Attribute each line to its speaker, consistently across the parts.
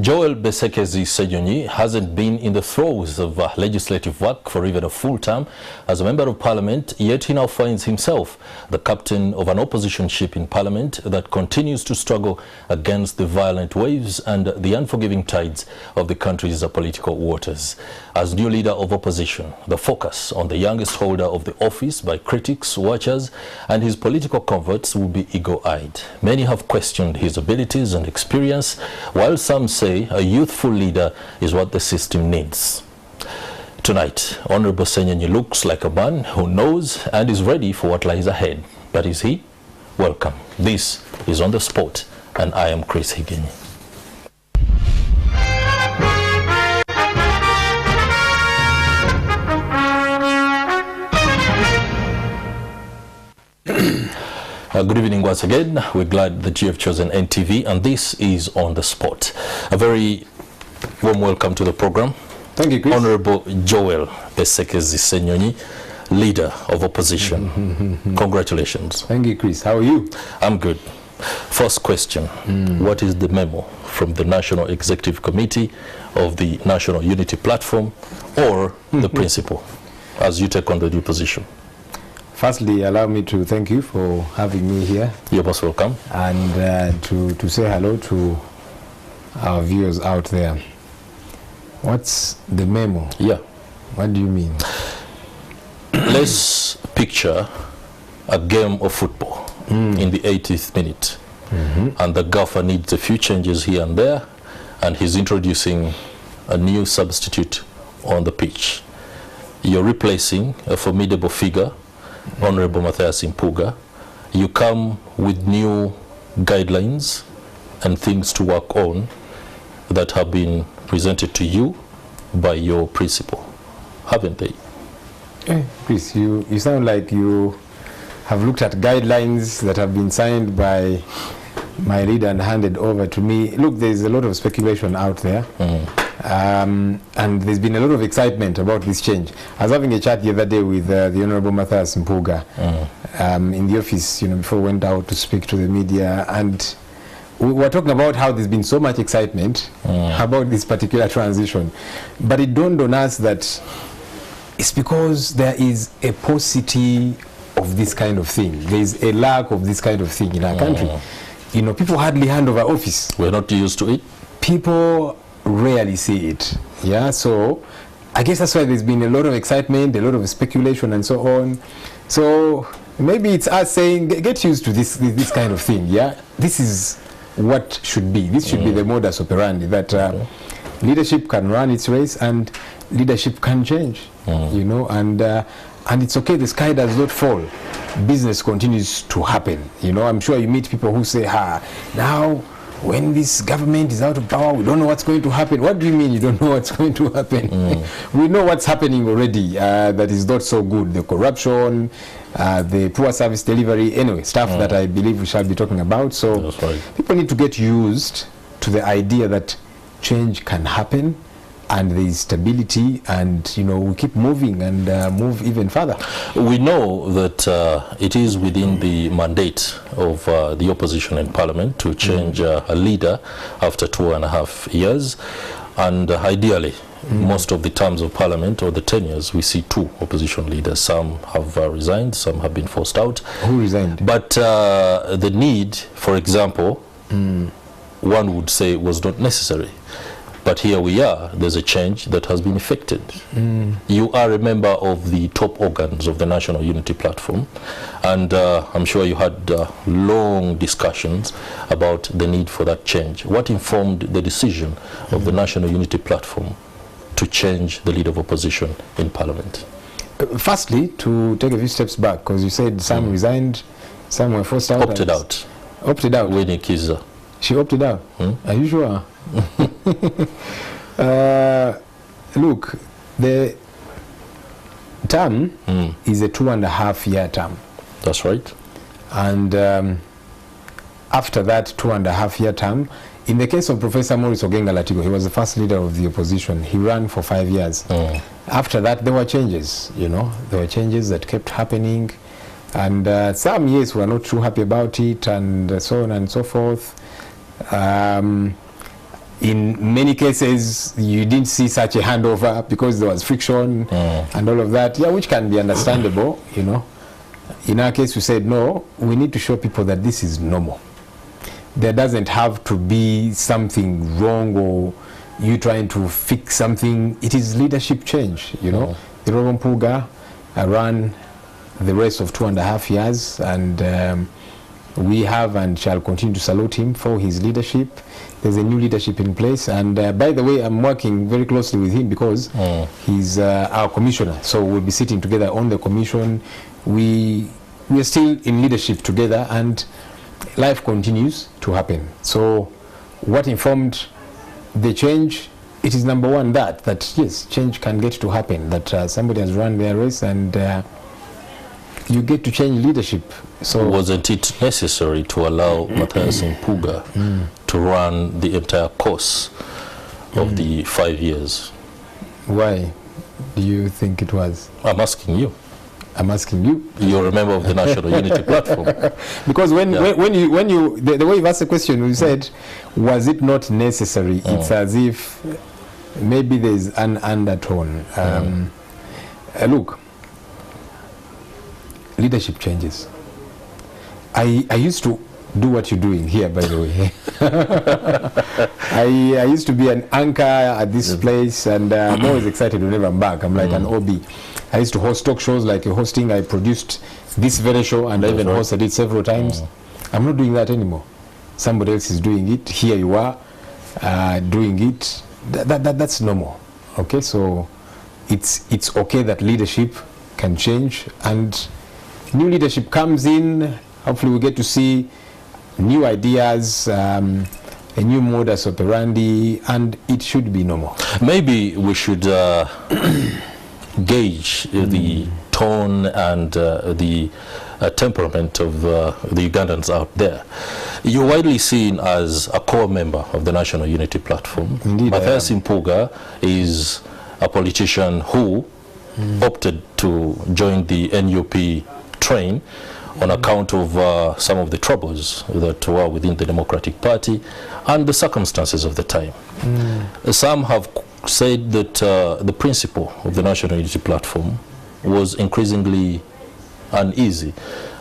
Speaker 1: Joel Besekezi Ssenyonyi hasn't been in the throes of legislative work for even a full term as a member of parliament, yet he now finds himself the captain of an opposition ship in parliament that continues to struggle against the violent waves and the unforgiving tides of the country's political waters. As new leader of opposition, the focus on the youngest holder of the office by critics, watchers, and his political converts will be eagle-eyed. Many have questioned his abilities and experience, while some say a youthful leader is what the system needs. Tonight, Honorable Ssenyonyi looks like a man who knows and is ready for what lies ahead. But is he? Welcome. This is On the Spot, and I am Chris Higenyi. Good evening once again. We're glad that you have chosen NTV, and this is On the Spot. A very warm welcome to the program.
Speaker 2: Thank you, Chris.
Speaker 1: Honorable Joel Besekezi Ssenyonyi, leader of opposition. Congratulations.
Speaker 2: Thank you, Chris. How are you?
Speaker 1: I'm good. First question, what is the memo from the National Executive Committee of the National Unity Platform or the principal as you take on the new position?
Speaker 2: Firstly, allow me to thank you for having me here.
Speaker 1: You're most welcome.
Speaker 2: And to say hello to our viewers out there. What's the memo?
Speaker 1: Yeah.
Speaker 2: What do you mean?
Speaker 1: Let's picture a game of football in the 80th minute. And the gaffer needs a few changes here and there, and he's introducing a new substitute on the pitch. You're replacing a formidable figure, Honorable Matthias Impuga. You come with new guidelines and things to work on that have been presented to you by your principal, haven't they?
Speaker 2: Chris, you sound like you have looked at guidelines that have been signed by my leader and handed over to me. Look, there's a lot of speculation out there. And there's been a lot of excitement about this change. I was having a chat the other day with the Honorable Matthias Impuga in the office, before we went out to speak to the media, and we were talking about how there's been so much excitement about this particular transition. But it dawned on us that it's because there is a paucity of this kind of thing. There's a lack of this kind of thing in our country. People hardly hand over office.
Speaker 1: We're not used to it.
Speaker 2: People rarely see it. Yeah, so I guess that's why there's been a lot of excitement, a lot of speculation and so on. So maybe it's us saying, get used to this kind of thing. Yeah, this is what should be. This should be the modus operandi, that leadership can run its race and leadership can change. And it's okay, the sky does not fall. Business continues to happen. I'm sure you meet people who say, now when this government is out of power, we don't know what's going to happen. What do you mean you don't know what's going to happen? We know what's happening already that is not so good. The corruption, the poor service delivery, anyway, stuff that I believe we shall be talking about. So
Speaker 1: that's right. People
Speaker 2: need to get used to the idea that change can happen, and there is stability, and we keep moving and move even further.
Speaker 1: We know that it is within the mandate of the opposition in parliament to change a leader after 2.5 years, and ideally most of the terms of parliament, or the tenures, we see 2 opposition leaders. Some have resigned, some have been forced out.
Speaker 2: Who resigned?
Speaker 1: But the need, for example, one would say was not necessary. But here we are, there's a change that has been effected. You are a member of the top organs of the National Unity Platform, and I'm sure you had long discussions about the need for that change. What informed the decision of the National Unity Platform to change the leader of opposition in Parliament?
Speaker 2: Firstly, to take a few steps back, because you said some resigned, some were forced out.
Speaker 1: Opted out.
Speaker 2: Opted out?
Speaker 1: Winnie Kiza.
Speaker 2: She opted out? Are you sure? Look, the term is a 2.5-year term.
Speaker 1: That's right.
Speaker 2: And after that 2.5-year term, in the case of Professor Maurice Ogenga Latigo, he was the first leader of the opposition. He ran for 5 years. After that, there were changes. There were changes that kept happening, and some years we were not too happy about it, and so on and so forth. in many cases, you didn't see such a handover because there was friction and all of that, which can be understandable, In our case, we said, no, we need to show people that this is normal. There doesn't have to be something wrong or you trying to fix something. It is leadership change, The Reverend Mpuuga ran the race of 2.5 years, and we have and shall continue to salute him for his leadership. There's a new leadership in place, and by the way, I'm working very closely with him because he's our commissioner, so we'll be sitting together on the commission. We're still in leadership together, and life continues to happen. So what informed the change? It is number one that yes, change can get to happen, that somebody has run their race and you get to change leadership. So
Speaker 1: wasn't it necessary to allow Matthias Mpuuga to run the entire course of the 5 years?
Speaker 2: Why do you think it was?
Speaker 1: I'm asking you.
Speaker 2: I'm asking you.
Speaker 1: You're a member of the National Unity Platform.
Speaker 2: Because when you the way you asked the question, you said, was it not necessary? It's as if maybe there's an undertone. Look, leadership changes. I used to do what you're doing here, by the way. I used to be an anchor at this place, and I'm always excited whenever I'm back. I'm like an OB. I used to host talk shows like you're hosting. I produced this very show, and I even hosted it several times. I'm not doing that anymore. Somebody else is doing it. Here you are doing it. That's normal. Okay, so it's okay that leadership can change, and new leadership comes in. Hopefully we get to see new ideas, a new modus operandi, and it should be normal.
Speaker 1: Maybe we should gauge the tone and the temperament of the Ugandans out there. You're widely seen as a core member of the National Unity Platform.
Speaker 2: Indeed,
Speaker 1: Matthias Mpuuga is a politician who opted to join the NUP train on account of some of the troubles that were within the Democratic Party and the circumstances of the time. Some have said that the principle of the National Unity Platform was increasingly uneasy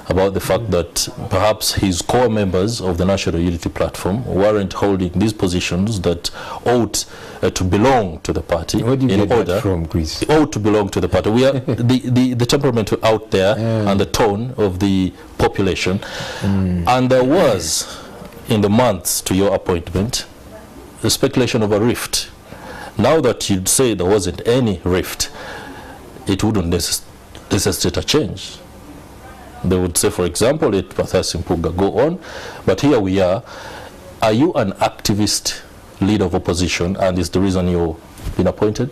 Speaker 1: about the fact that perhaps his core members of the National Unity Platform weren't holding these positions that ought to belong to the party.
Speaker 2: Where do you get that from, Chris?
Speaker 1: Ought to belong to the party. We are the temperament out there and the tone of the population. And there was, in the months to your appointment, the speculation of a rift. Now that you'd say there wasn't any rift, it wouldn't necessitate a change. They would say, for example, let Matthias Mpuuga go on, but here we are. Are you an activist leader of opposition, and is the reason you've been appointed?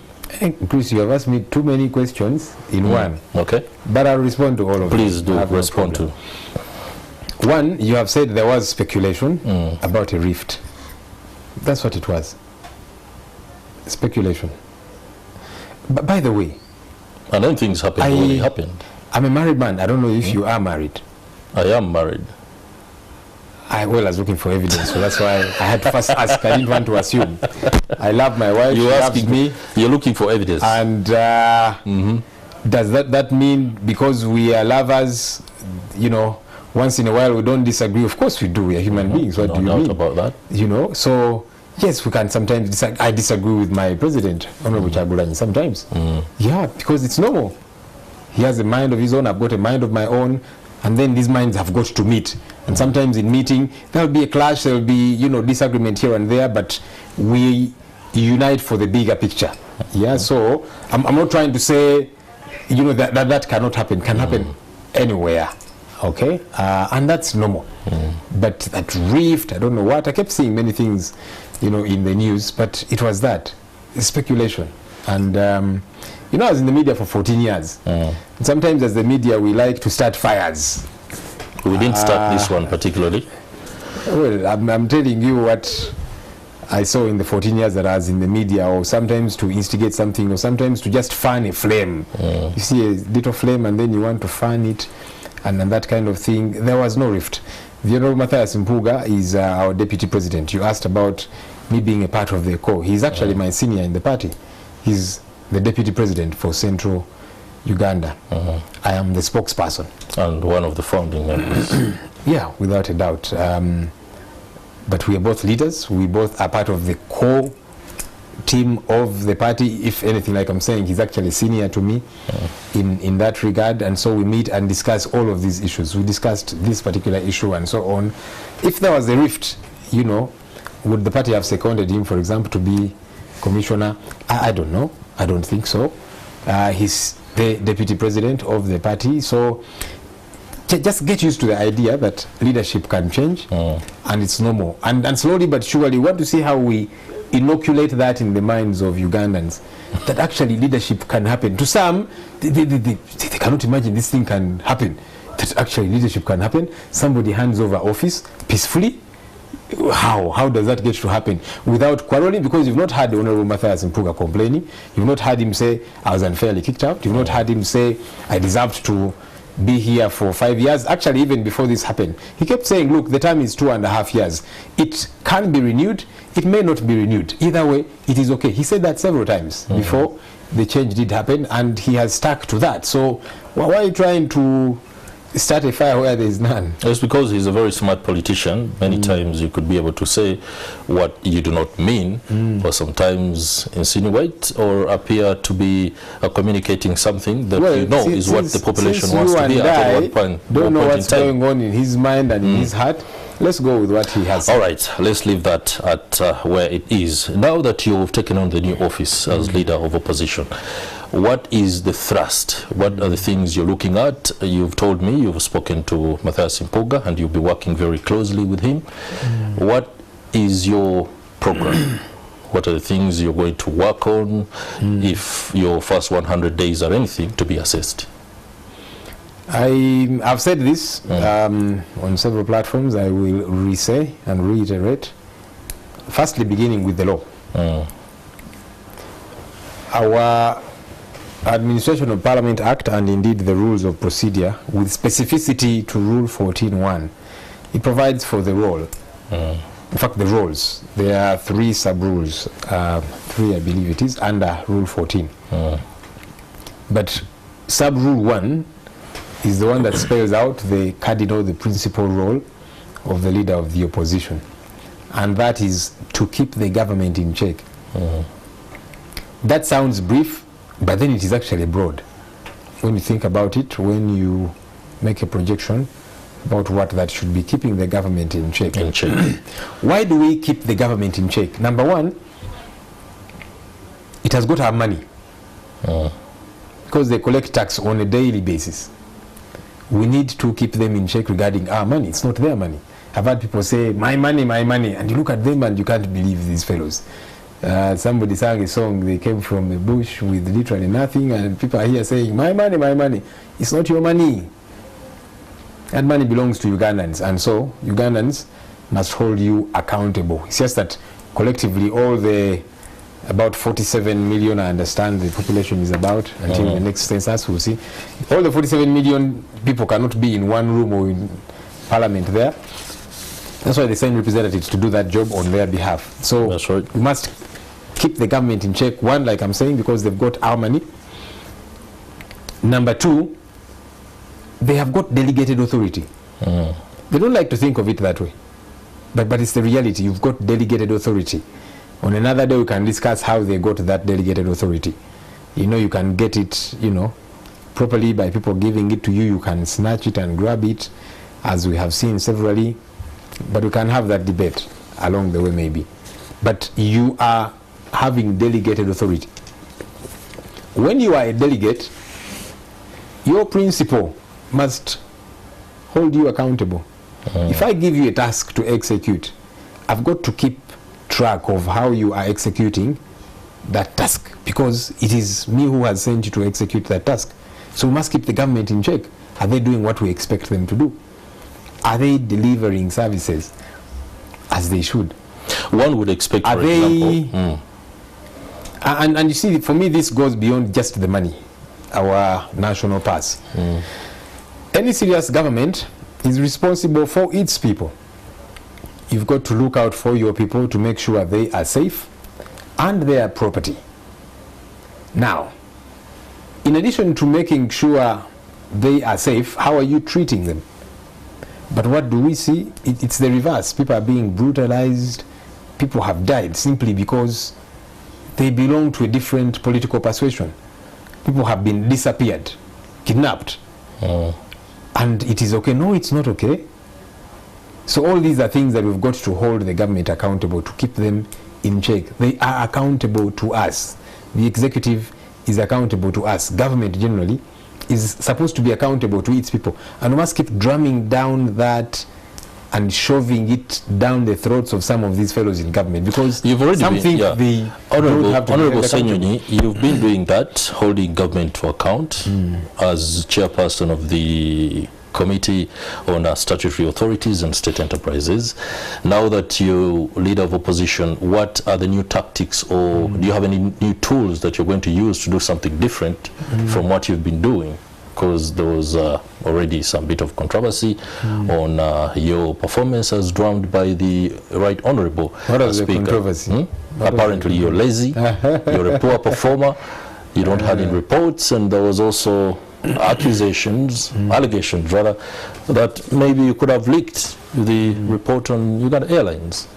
Speaker 2: Chris, you have asked me too many questions in one.
Speaker 1: Okay.
Speaker 2: But I'll respond to all of them.
Speaker 1: Please do respond to.
Speaker 2: One, you have said there was speculation about a rift. That's what it was. Speculation. But by the way,
Speaker 1: and then things happened when it happened.
Speaker 2: I'm a married man. I don't know if you are married.
Speaker 1: I am married.
Speaker 2: I was looking for evidence, so that's why I had to first ask. I didn't want to assume. I love my wife. She loves me.
Speaker 1: You're looking for evidence.
Speaker 2: And does that mean because we are lovers, once in a while we don't disagree? Of course we do. We are human beings. What do you mean?
Speaker 1: No doubt about that.
Speaker 2: So yes, we can sometimes disagree. I disagree with my president, Honorable Chagulanyi, sometimes. Yeah, because it's normal. He has a mind of his own, I've got a mind of my own, and then these minds have got to meet. And sometimes in meeting, there will be a clash, there will be, disagreement here and there, but we unite for the bigger picture. Yeah, so I'm not trying to say, that cannot happen, can happen anywhere. Okay, and that's normal. But that rift, I don't know what, I kept seeing many things, in the news, but it was that, speculation. And, I was in the media for 14 years. And sometimes as the media, we like to start fires.
Speaker 1: We didn't start this one particularly.
Speaker 2: Well, I'm telling you what I saw in the 14 years that I was in the media, or sometimes to instigate something, or sometimes to just fan a flame. You see a little flame and then you want to fan it, and that kind of thing. There was no rift. The Honorable Matthias Mpuuga is our deputy president. You asked about me being a part of the core. He's actually my senior in the party. He's the deputy president for Central Uganda. I am the spokesperson.
Speaker 1: And one of the founding members.
Speaker 2: Yeah, without a doubt. But we are both leaders. We both are part of the core team of the party. If anything, like I'm saying, he's actually senior to me in that regard. And so we meet and discuss all of these issues. We discussed this particular issue and so on. If there was a rift, you know, would the party have seconded him, for example, to be commissioner? I don't know. I don't think so. He's the deputy president of the party. So just get used to the idea that leadership can change and it's normal. And slowly but surely, we want to see how we inoculate that in the minds of Ugandans, that actually leadership can happen. To some, they cannot imagine this thing can happen, that actually leadership can happen. Somebody hands over office peacefully. How does that get to happen without quarreling? Because you've not heard the Honorable Matthias Mpuga complaining. You've not heard him say, I was unfairly kicked out. You've not heard him say, I deserved to be here for 5 years. Actually, even before this happened, he kept saying, look, the term is 2.5 years. It can be renewed. It may not be renewed. Either way, it is okay. He said that several times before the change did happen, and he has stuck to that. So why are you trying to start a fire where there is none?
Speaker 1: It's because he's a very smart politician. Many times you could be able to say what you do not mean, or sometimes insinuate or appear to be communicating something that you know is what the population wants to hear at one point.
Speaker 2: Don't know what's going on in his mind and in his heart. Let's go with what he has.
Speaker 1: All right, let's leave that at where it is. Now that you've taken on the new office as leader of opposition, what is the thrust? What are the things you're looking at? You've told me you've spoken to Matthias Mpuga and you'll be working very closely with him. What is your program? What are the things you're going to work on if your first 100 days are anything to be assessed?
Speaker 2: I've said this on several platforms. I will re-say and reiterate. Firstly, beginning with the law. Our Administration of Parliament Act and indeed the rules of procedure, with specificity to Rule 14.1, it provides for the role. In fact, the roles. There are 3 sub-rules, 3 I believe it is, under Rule 14. But sub-rule 1 is the one that spells out the cardinal, the principal role of the leader of the opposition. And that is to keep the government in check. That sounds brief, but then it is actually broad. When you think about it, when you make a projection about what that should be, keeping the government in check. Why do we keep the government in check? Number one, it has got our money. Because they collect tax on a daily basis. We need to keep them in check regarding our money. It's not their money. I've had people say, my money, and you look at them and you can't believe these fellows. Somebody sang a song, they came from the bush with literally nothing, and people are here saying, my money. It's not your money. That money belongs to Ugandans, and so Ugandans must hold you accountable. It's just that collectively all the about 47 million, I understand the population is about, until the next census we'll see. All the 47 million people cannot be in one room or in parliament there. That's why they send representatives to do that job on their behalf. So
Speaker 1: that's right.
Speaker 2: We must keep the government in check. One, like I'm saying, because they've got our money. Number two, they have got delegated authority. They don't like to think of it that way. But it's the reality. You've got delegated authority. On another day, we can discuss how they got that delegated authority. You know, you can get it, properly by people giving it to you. You can snatch it and grab it, as we have seen severally. But we can have that debate along the way, maybe. But you are having delegated authority. When you are a delegate, your principal must hold you accountable. If I give you a task to execute, I've got to keep track of how you are executing that task, because it is me who has sent you to execute that task. So we must keep the government in check. Are they doing what we expect them to do? Are they delivering services as they should?
Speaker 1: One would expect, for example.
Speaker 2: And you see, for me, this goes beyond just the money, our national pass. Any serious government is responsible for its people. you've got to look out for your people to make sure they are safe and their property. Now, in addition to making sure they are safe, how are you treating them? But what do we see? It's the reverse. People are being brutalized. People have died simply because they belong to a different political persuasion. People have been disappeared, kidnapped. And it is okay. No, it's not okay. So all these are things that we've got to hold the government accountable, to keep them in check. They are accountable to us. The executive is accountable to us. Government generally is supposed to be accountable to its people. And we must keep drumming down that and shoving it down the throats of some of these fellows in government, because
Speaker 1: you've already
Speaker 2: some think
Speaker 1: been, Honorable Ssenyonyi, you've been doing that, holding government to account as chairperson of the Committee on Statutory Authorities and State Enterprises. Now that you're leader of opposition, what are the new tactics, or do you have any new tools that you're going to use to do something different from what you've been doing? Because there was already some bit of controversy on your performance as drummed by the Right Honourable
Speaker 2: What is
Speaker 1: Speaker.
Speaker 2: the controversy?
Speaker 1: Apparently you're lazy, you're a poor performer, you don't hand in reports, and there was also allegations rather, that maybe you could have leaked the report on Uganda Airlines.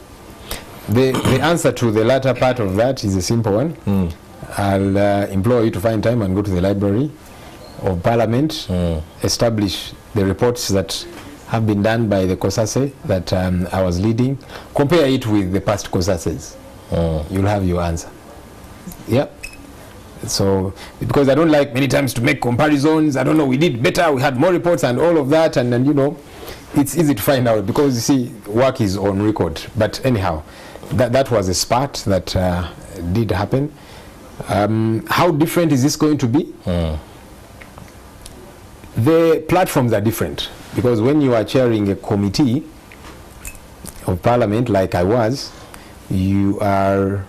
Speaker 2: The answer to the latter part of that is a simple one. I'll implore you to find time and go to the Library of Parliament, establish the reports that have been done by the COSASE that I was leading, compare it with the past COSASEs. You'll have your answer. Yep. So, because I don't like many times to make comparisons, I don't know, we did better, we had more reports and all of that, and then, you know, it's easy to find out, because you see, work is on record. But anyhow, that was a spat that did happen. How different is this going to be? The platforms are different, because when you are chairing a committee of Parliament, like I was, you are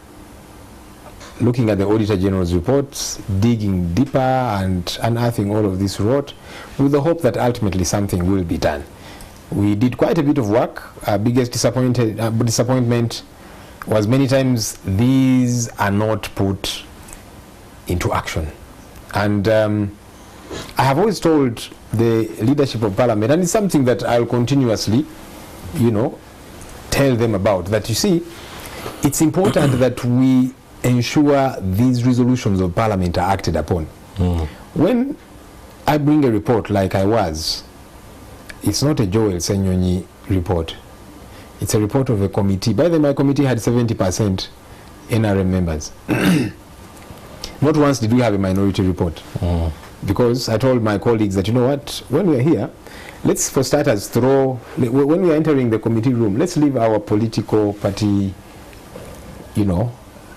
Speaker 2: looking at the Auditor General's reports, digging deeper and unearthing all of this rot, with the hope that ultimately something will be done. We did quite a bit of work. Our biggest disappointment was many times these are not put into action. And I have always told the leadership of Parliament, and it's something that I'll continuously, you know, tell them about, that you see, it's important that we ensure these resolutions of Parliament are acted upon. When I bring a report like I was, it's not a Joel Ssenyonyi report. It's a report of a committee. By the way, my committee had 70% NRM members. Not once did we have a minority report. Because I told my colleagues that, you know what, when we are here, let's for starters when we are entering the committee room, let's leave our political party, you know,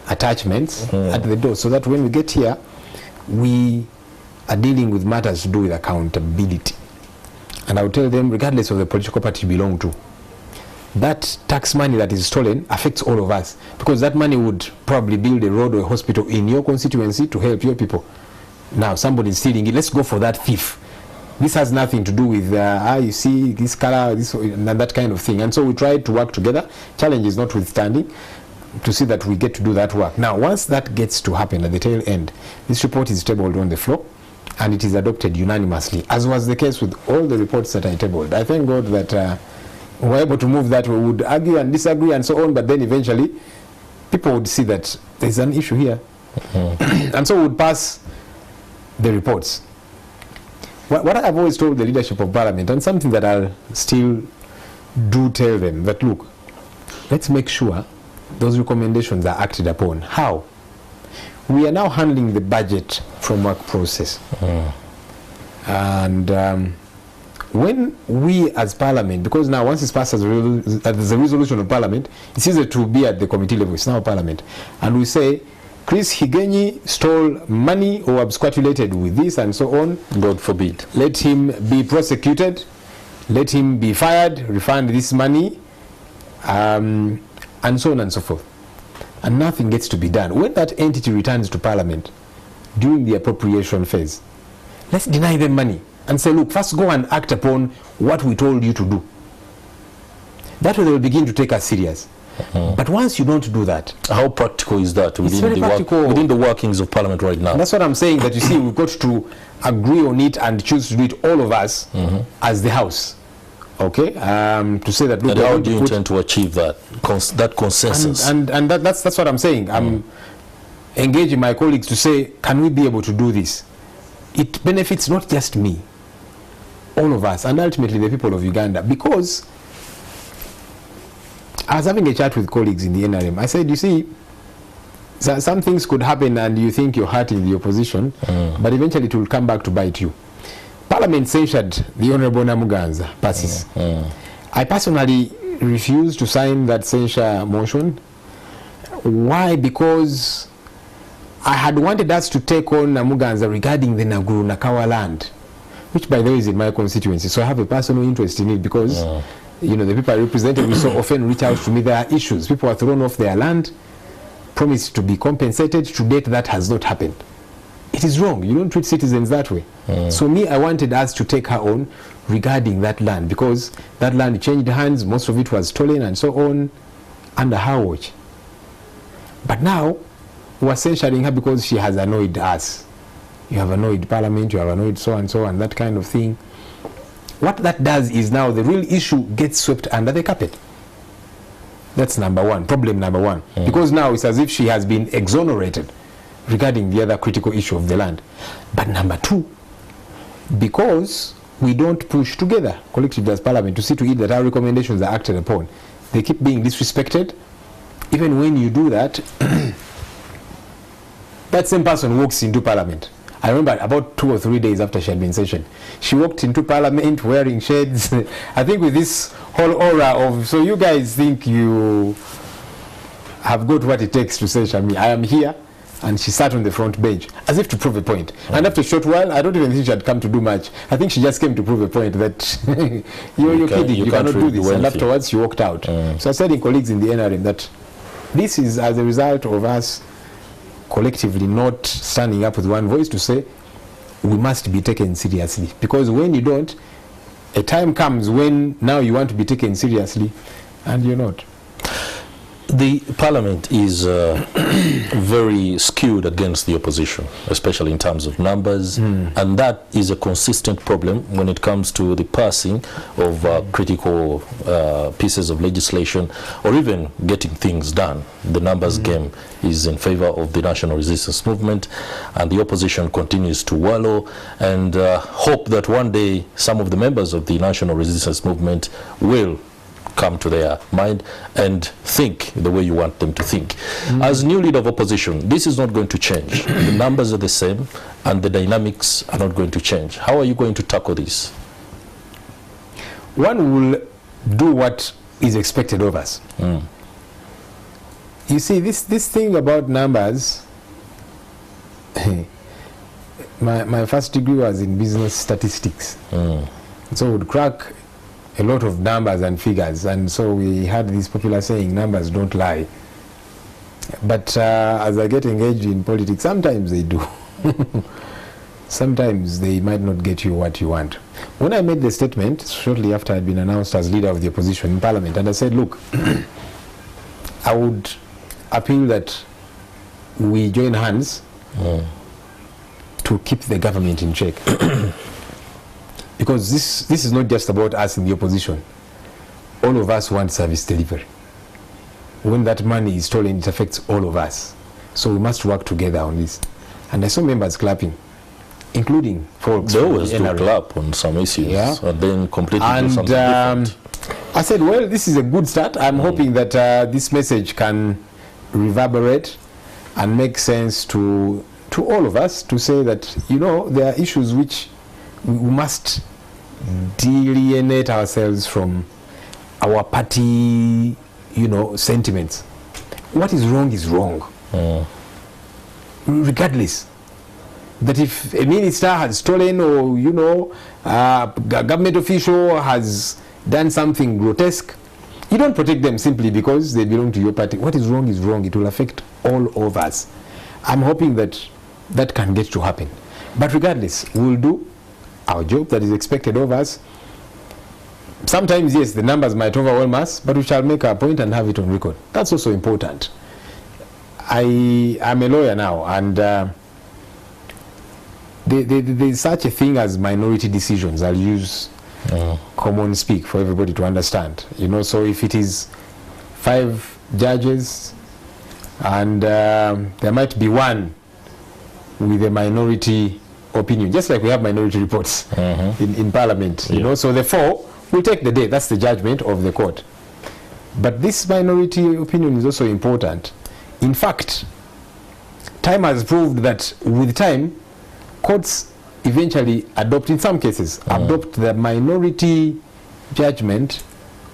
Speaker 2: attachments at the door, so that when we get here, we are dealing with matters to do with accountability. And I will tell them, regardless of the political party you belong to, that tax money that is stolen affects all of us, because that money would probably build a road or a hospital in your constituency to help your people. Now somebody is stealing it, let's go for that thief. This has nothing to do with you see this color, this and that kind of thing. And so we try to work together, challenges notwithstanding, to see that we get to do that work. Now once that gets to happen at the tail end, this report is tabled on the floor and it is adopted unanimously, as was the case with all the reports that I tabled. I thank God that we were able to move that. We would argue and disagree and so on, but then eventually people would see that there's an issue here. And so we would pass the reports. What I've always told the leadership of Parliament, and something that I'll still do tell them, that look, let's make sure those recommendations are acted upon. How? We are now handling the budget framework process. And when we as Parliament, because now once it's passed as a resolution of Parliament, it's easier to be at the committee level, it's now Parliament. And we say, Chris Higenyi stole money or absquatulated with this and so on.
Speaker 1: God forbid.
Speaker 2: Let him be prosecuted, let him be fired, refund this money, and so on and so forth. And nothing gets to be done. When that entity returns to Parliament during the appropriation phase, let's deny them money and say, look, first go and act upon what we told you to do. That way they will begin to take us serious. But once you don't do that,
Speaker 1: how practical is that
Speaker 2: practical.
Speaker 1: Within the workings of Parliament right now?
Speaker 2: That's what I'm saying, that you see, we've got to agree on it and choose to do it, all of us, as the House. Okay, to say that. Look,
Speaker 1: and how do you intend to achieve that that consensus?
Speaker 2: And that's what I'm saying. I'm engaging my colleagues to say, can we be able to do this? It benefits not just me, all of us, and ultimately the people of Uganda. Because I was having a chat with colleagues in the NRM. I said, you see, some things could happen and you think you're hurting the opposition, but eventually it will come back to bite you. Parliament censured the Honorable Namuganza passes. I personally refused to sign that censure motion. Why? Because I had wanted us to take on Namuganza regarding the Naguru-Nakawa land, which by the way is in my constituency. So I have a personal interest in it because you know, the people I represented, we so often reach out to me. There are issues. People are thrown off their land, promised to be compensated. To date, that has not happened. It is wrong. You don't treat citizens that way. So me, I wanted us to take her on regarding that land, because that land changed hands. Most of it was stolen and so on under her watch. But now, we're censuring her because she has annoyed us. You have annoyed Parliament, you have annoyed so and so and that kind of thing. What that does is now the real issue gets swept under the carpet. That's number one, problem number one. Because now it's as if she has been exonerated regarding the other critical issue of the land. But number two, because we don't push together collectively as Parliament to see to it that our recommendations are acted upon, they keep being disrespected. Even when you do that, that same person walks into Parliament. I remember about 2 or 3 days after she had been sessioned, she walked into Parliament wearing shades. I think with this whole aura of, so you guys think you have got what it takes to censure me. I am here. And she sat on the front bench as if to prove a point. And after a short while, I don't even think she had come to do much. I think she just came to prove a point that you're kidding, you cannot do this. And afterwards she walked out. So I said to colleagues in the NRM that this is as a result of us collectively not standing up with one voice to say we must be taken seriously. Because when you don't, a time comes when now you want to be taken seriously and you're not.
Speaker 1: The Parliament is very skewed against the opposition, especially in terms of numbers, and that is a consistent problem when it comes to the passing of critical pieces of legislation or even getting things done. The numbers game is in favor of the National Resistance Movement, and the opposition continues to wallow and hope that one day some of the members of the National Resistance Movement will come to their mind and think the way you want them to think. As new leader of opposition, this is not going to change. The numbers are the same and the dynamics are not going to change. How are you going to tackle this?
Speaker 2: One will do what is expected of us. You see, this thing about numbers, my first degree was in business statistics. So we'd crack a lot of numbers and figures, and so we had this popular saying, numbers don't lie. But as I get engaged in politics, sometimes they do. Sometimes they might not get you what you want. When I made the statement shortly after I'd been announced as leader of the opposition in Parliament, and I said, look, I would appeal that we join hands to keep the government in check. Because this is not just about us in the opposition. All of us want service delivery. When that money is stolen, it affects all of us. So we must work together on this. And I saw members clapping, including folks.
Speaker 1: They always do clap on some issues, and then completely do something different.
Speaker 2: I said, well, this is a good start. I'm hoping that this message can reverberate and make sense to all of us, to say that, you know, there are issues which we must delineate ourselves from our party, you know, sentiments. What is wrong, regardless. That if a minister has stolen, or, you know, a government official has done something grotesque, you don't protect them simply because they belong to your party. What is wrong is wrong. It will affect all of us. I'm hoping that that can get to happen. But regardless, we'll do our job that is expected of us. Sometimes, yes, the numbers might overwhelm us, but we shall make our point and have it on record. That's also important. I am a lawyer now, and there's such a thing as minority decisions. I'll use common speak for everybody to understand. You know, so if it is 5 judges, and there might be one with a minority opinion, just like we have minority reports in Parliament, you know, so the 4 will take the day. That's the judgment of the court. But this minority opinion is also important. In fact, time has proved that with time, courts eventually adopt, in some cases, adopt the minority judgment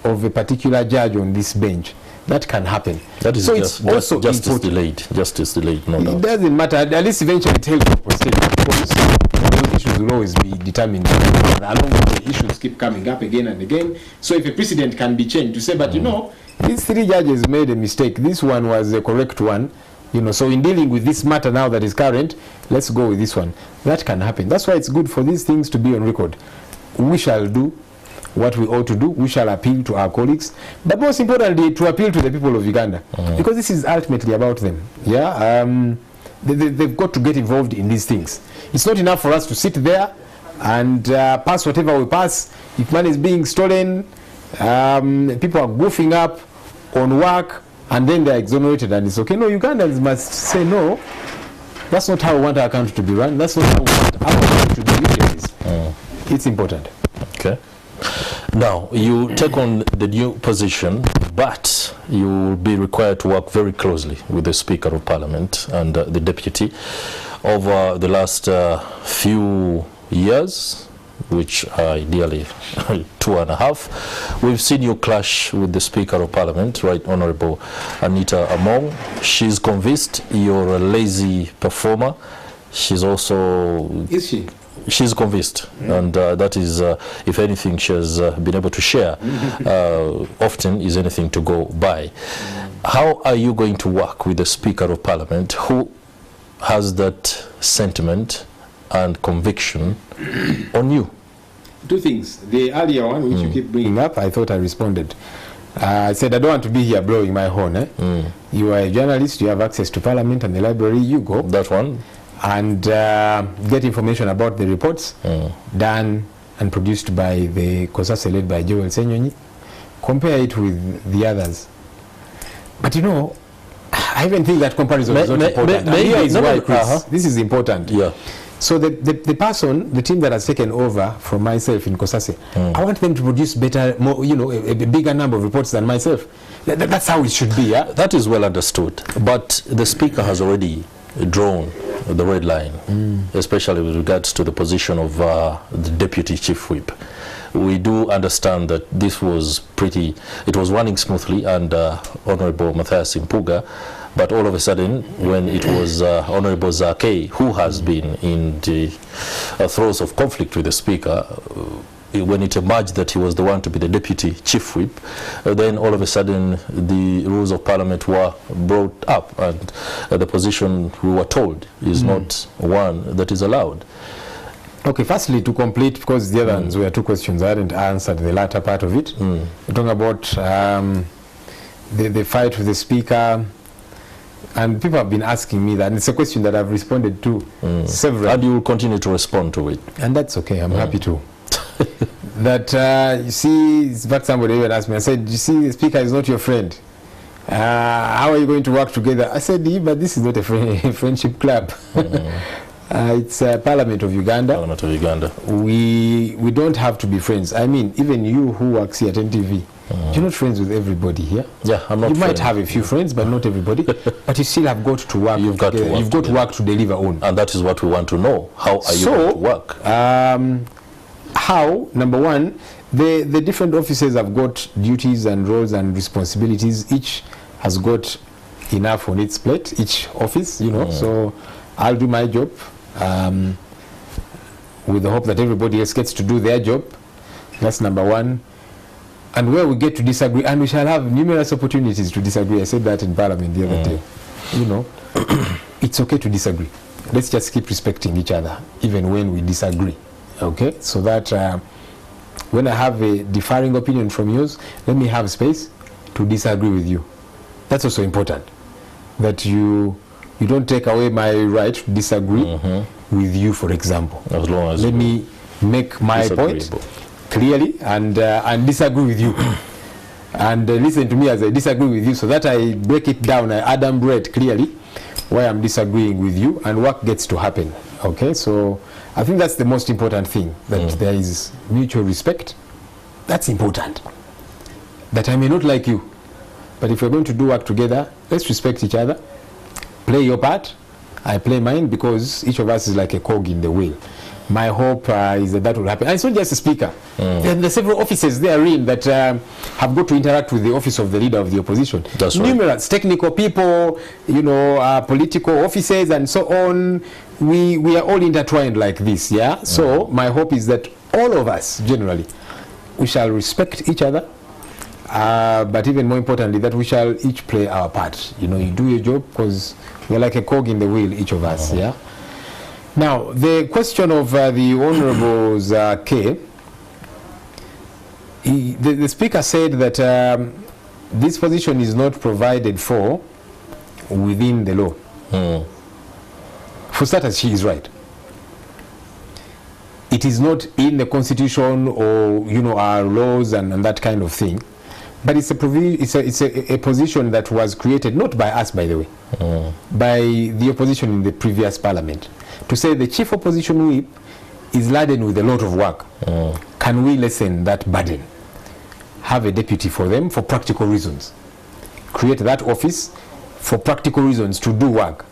Speaker 2: of a particular judge on this bench. That can happen. That is, so it's also
Speaker 1: justice delayed. Justice delayed, no doubt.
Speaker 2: It doesn't matter. At least eventually it helps for state, because those issues will always be determined. Along with the issues keep coming up again and again. So if a precedent can be changed to say, but you know, these 3 judges made a mistake. This one was the correct one. You know, so in dealing with this matter now that is current, let's go with this one. That can happen. That's why it's good for these things to be on record. We shall do what we ought to do. We shall appeal to our colleagues, but most importantly, to appeal to the people of Uganda, because this is ultimately about them. Yeah, they've got to get involved in these things. It's not enough for us to sit there and pass whatever we pass. If money is being stolen, people are goofing up on work, and then they're exonerated, and it's okay. No, Ugandans must say, no, that's not how we want our country to be run. That's not how we want our country to be utilized. It's important.
Speaker 1: Okay. Now, you take on the new position, but you will be required to work very closely with the Speaker of Parliament and the Deputy. Over the last few years, which are ideally 2.5, we've seen you clash with the Speaker of Parliament, Right Honourable Anita Among. She's convinced you're a lazy performer. She's also...
Speaker 2: Is she?
Speaker 1: She's convinced, and that is, if anything, she has been able to share often is anything to go by. How are you going to work with the Speaker of Parliament, who has that sentiment and conviction on you?
Speaker 2: 2 things. The earlier one, which you keep bringing up, I thought I responded. I said, I don't want to be here blowing my horn. You are a journalist, you have access to Parliament and the library, you go.
Speaker 1: That one.
Speaker 2: And get information about the reports done and produced by the COSASE led by Ssenyonyi. Compare it with the others. But you know, I even think that comparison is not important. Here is why, Chris, this is important.
Speaker 1: Yeah.
Speaker 2: So the person, the team that has taken over from myself in COSASE, I want them to produce better, more, you know, a bigger number of reports than myself. That's how it should be. Yeah?
Speaker 1: That is well understood. But the Speaker has already drawn the red line, especially with regards to the position of the Deputy Chief Whip. We do understand that this was it was running smoothly under Honourable Matthias Impuga, but all of a sudden, when it was Honourable Zake, who has been in the throes of conflict with the Speaker, when it emerged that he was the one to be the Deputy Chief Whip, then all of a sudden the rules of Parliament were brought up, and the position, we were told, is not one that is allowed.
Speaker 2: Okay, firstly, to complete, because the other ones were 2 questions, I hadn't answered the latter part of it. We're talking about the fight with the Speaker, and people have been asking me that, and it's a question that I've responded to several.
Speaker 1: And you will continue to respond to it.
Speaker 2: And that's okay, I'm happy to. That you see, in fact, somebody even asked me, I said, you see, the Speaker is not your friend. How are you going to work together? I said, yeah, but this is not a friendship club. It's Parliament of Uganda.
Speaker 1: Parliament of Uganda.
Speaker 2: We don't have to be friends. I mean, even you who works here at NTV, you're not friends with everybody here.
Speaker 1: Yeah, I'm not.
Speaker 2: You might have a few friends, but not everybody. But you still have got to work. You've got to work to deliver on.
Speaker 1: And that is what we want to know. How are you going to work?
Speaker 2: How, number one, the different offices have got duties and roles and responsibilities. Each has got enough on its plate, each office, you know. So I'll do my job with the hope that everybody else gets to do their job. That's number one. And where we get to disagree, and we shall have numerous opportunities to disagree. I said that in Parliament the other day. You know, it's okay to disagree. Let's just keep respecting each other, even when we disagree. Okay, so that when I have a differing opinion from yours, let me have space to disagree with you. That's also important, that you don't take away my right to disagree with you, for example.
Speaker 1: As long as
Speaker 2: let me make my point clearly and disagree with you. And listen to me as I disagree with you, so that I break it down, I add and bread clearly why I'm disagreeing with you and what gets to happen. Okay, so I think that's the most important thing, that there is mutual respect. That's important. That I may not like you, but if we're going to do work together, let's respect each other. Play your part, I play mine, because each of us is like a cog in the wheel. My hope is that will happen. And it's not just a speaker. There are several offices therein that have got to interact with the office of the leader of the opposition.
Speaker 1: That's right.
Speaker 2: Numerous technical people, political offices and so on. We are all intertwined like this, yeah? So my hope is that all of us, generally, we shall respect each other, but even more importantly, that we shall each play our part. You do your job, because we're like a cog in the wheel, each of us, yeah? Now, the question of the Honourables K, the Speaker said that this position is not provided for within the law. For starters, she is right. It is not in the Constitution or our laws and that kind of thing, but it's a position that was created not by us, by the way, by the opposition in the previous Parliament, to say the chief opposition whip is laden with a lot of work. Can we lessen that burden? Have a deputy for them for practical reasons. Create that office for practical reasons to do work.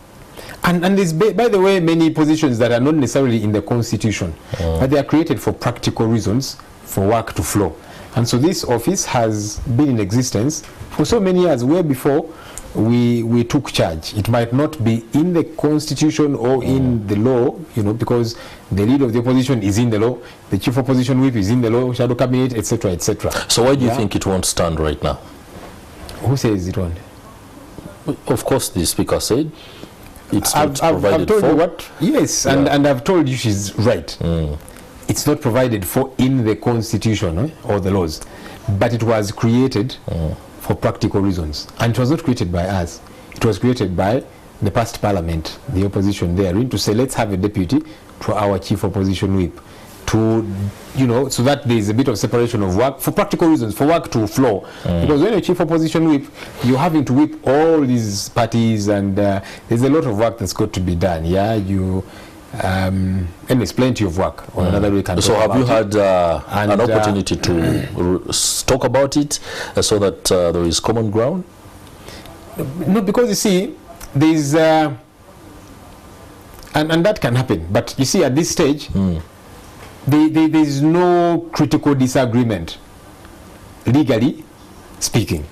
Speaker 2: And there's, by the way, many positions that are not necessarily in the Constitution, but they are created for practical reasons, for work to flow. And so this office has been in existence for so many years, way before we took charge. It might not be in the Constitution or in the law, because the leader of the opposition is in the law, the chief opposition whip is in the law, shadow cabinet, etc., etc.
Speaker 1: So why do you think it won't stand right now?
Speaker 2: Who says it won't?
Speaker 1: Of course, the Speaker said it's not provided
Speaker 2: I've told
Speaker 1: for.
Speaker 2: you what? Yes, and I've told you she's right. It's not provided for in the Constitution or the laws, but it was created for practical reasons. And it was not created by us. It was created by the past Parliament, the opposition therein, to say, let's have a deputy to our chief opposition whip, to, so that there is a bit of separation of work for practical reasons, for work to flow. Because when you're chief opposition whip, you're having to whip all these parties, and there's a lot of work that's got to be done. Yeah, and there's plenty of work on another week.
Speaker 1: So have you had an opportunity to talk about it so that there is common ground?
Speaker 2: No, because you see, there's and that can happen. But you see, at this stage, there's no critical disagreement, legally speaking.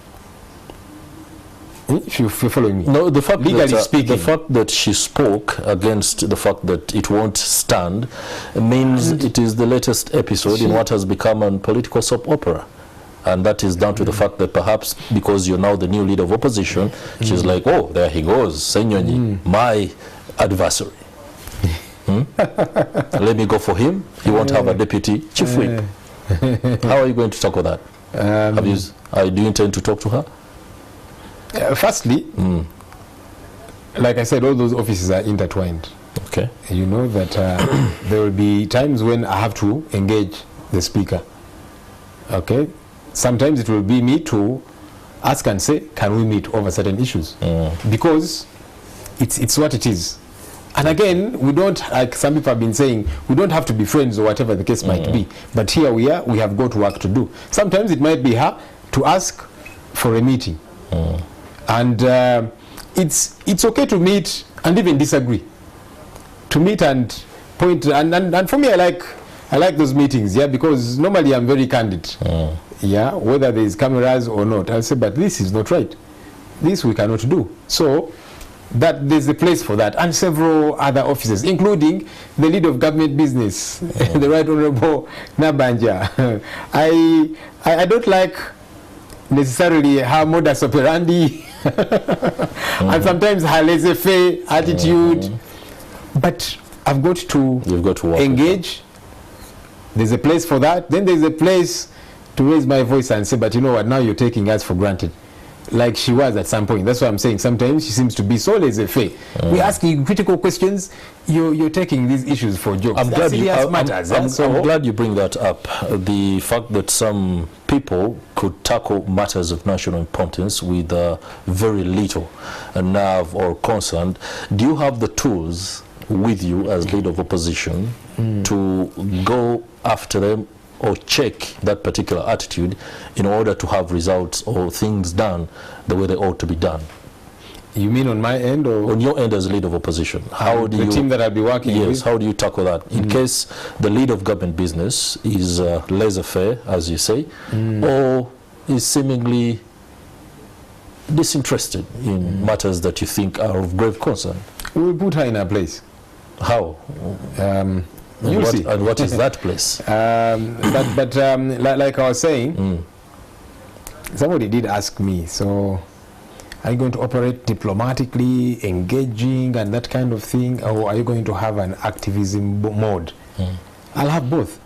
Speaker 2: If you're following me.
Speaker 1: No, the fact
Speaker 2: legally
Speaker 1: that,
Speaker 2: speaking,
Speaker 1: the fact that she spoke against the fact that it won't stand means it is the latest episode in what has become a political soap opera. And that is down to the fact that perhaps because you're now the new leader of opposition, she's like, oh, there he goes, Ssenyonyi, my adversary. Let me go for him. He won't have a deputy chief whip. How are you going to tackle that? Do you intend to talk to her?
Speaker 2: Firstly, like I said, all those offices are intertwined.
Speaker 1: Okay.
Speaker 2: You know that there will be times when I have to engage the Speaker. Okay. Sometimes it will be me to ask and say, can we meet over certain issues? Because it's what it is. And again, we don't, like some people have been saying, we don't have to be friends or whatever the case might be. But here we are, we have got work to do. Sometimes it might be her to ask for a meeting. And it's okay to meet and even disagree. To meet and point, and for me, I like those meetings, yeah, because normally I'm very candid. Yeah, whether there's cameras or not, I'll say, but this is not right. This we cannot do. So that there's a place for that, and several other offices, including the lead of government business, the Right Honourable Nabanja. I don't like necessarily her modus operandi and sometimes her laissez-faire attitude, but I've got to engage There's a place for that. Then there's a place to raise my voice and say, but you know what, now you're taking us for granted. Like she was at some point. That's what I'm saying. Sometimes she seems to be so laissez-faire. We're asking critical questions. You're taking these issues for jokes.
Speaker 1: I'm glad you bring that up. The fact that some people could tackle matters of national importance with very little nerve or concern. Do you have the tools with you as leader of opposition to go after them or check that particular attitude in order to have results or things done the way they ought to be done?
Speaker 2: You mean on my end, or
Speaker 1: on your end as leader of opposition? How do
Speaker 2: the
Speaker 1: you,
Speaker 2: team that I'll be working with?
Speaker 1: Yes, how do you tackle that in case the lead of government business is laissez-faire, as you say, or is seemingly disinterested in matters that you think are of grave concern?
Speaker 2: We'll put her in her place.
Speaker 1: How?
Speaker 2: You'll see.
Speaker 1: And what is that place?
Speaker 2: Like I was saying, somebody did ask me, so are you going to operate diplomatically, engaging and that kind of thing, or are you going to have an activism mode? I'll have both.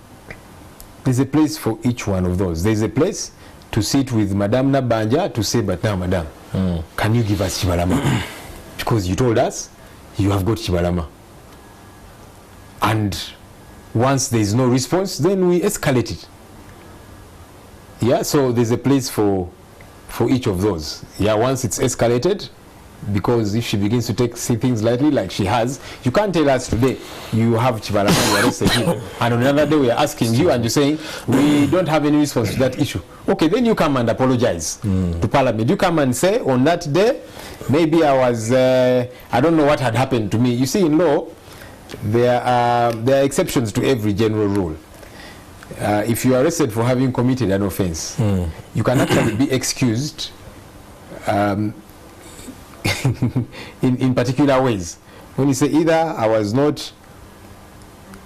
Speaker 2: There's a place for each one of those. There's a place to sit with Madame Nabanja to say, but now, Madam, can you give us Chibalama? Because you told us you have got Chibalama. And once there is no response, then we escalate it. Yeah, so there's a place for each of those. Yeah, once it's escalated, because if she begins to take things lightly like she has, you can't tell us today you have Chibalama, you arrested him, and on another day we are asking you and you're saying we don't have any response to that issue. Okay, then you come and apologize to Parliament. You come and say on that day, maybe I was, I don't know what had happened to me. You see, in law, there are exceptions to every general rule. If you are arrested for having committed an offense, you can actually be excused in particular ways. When you say either I was not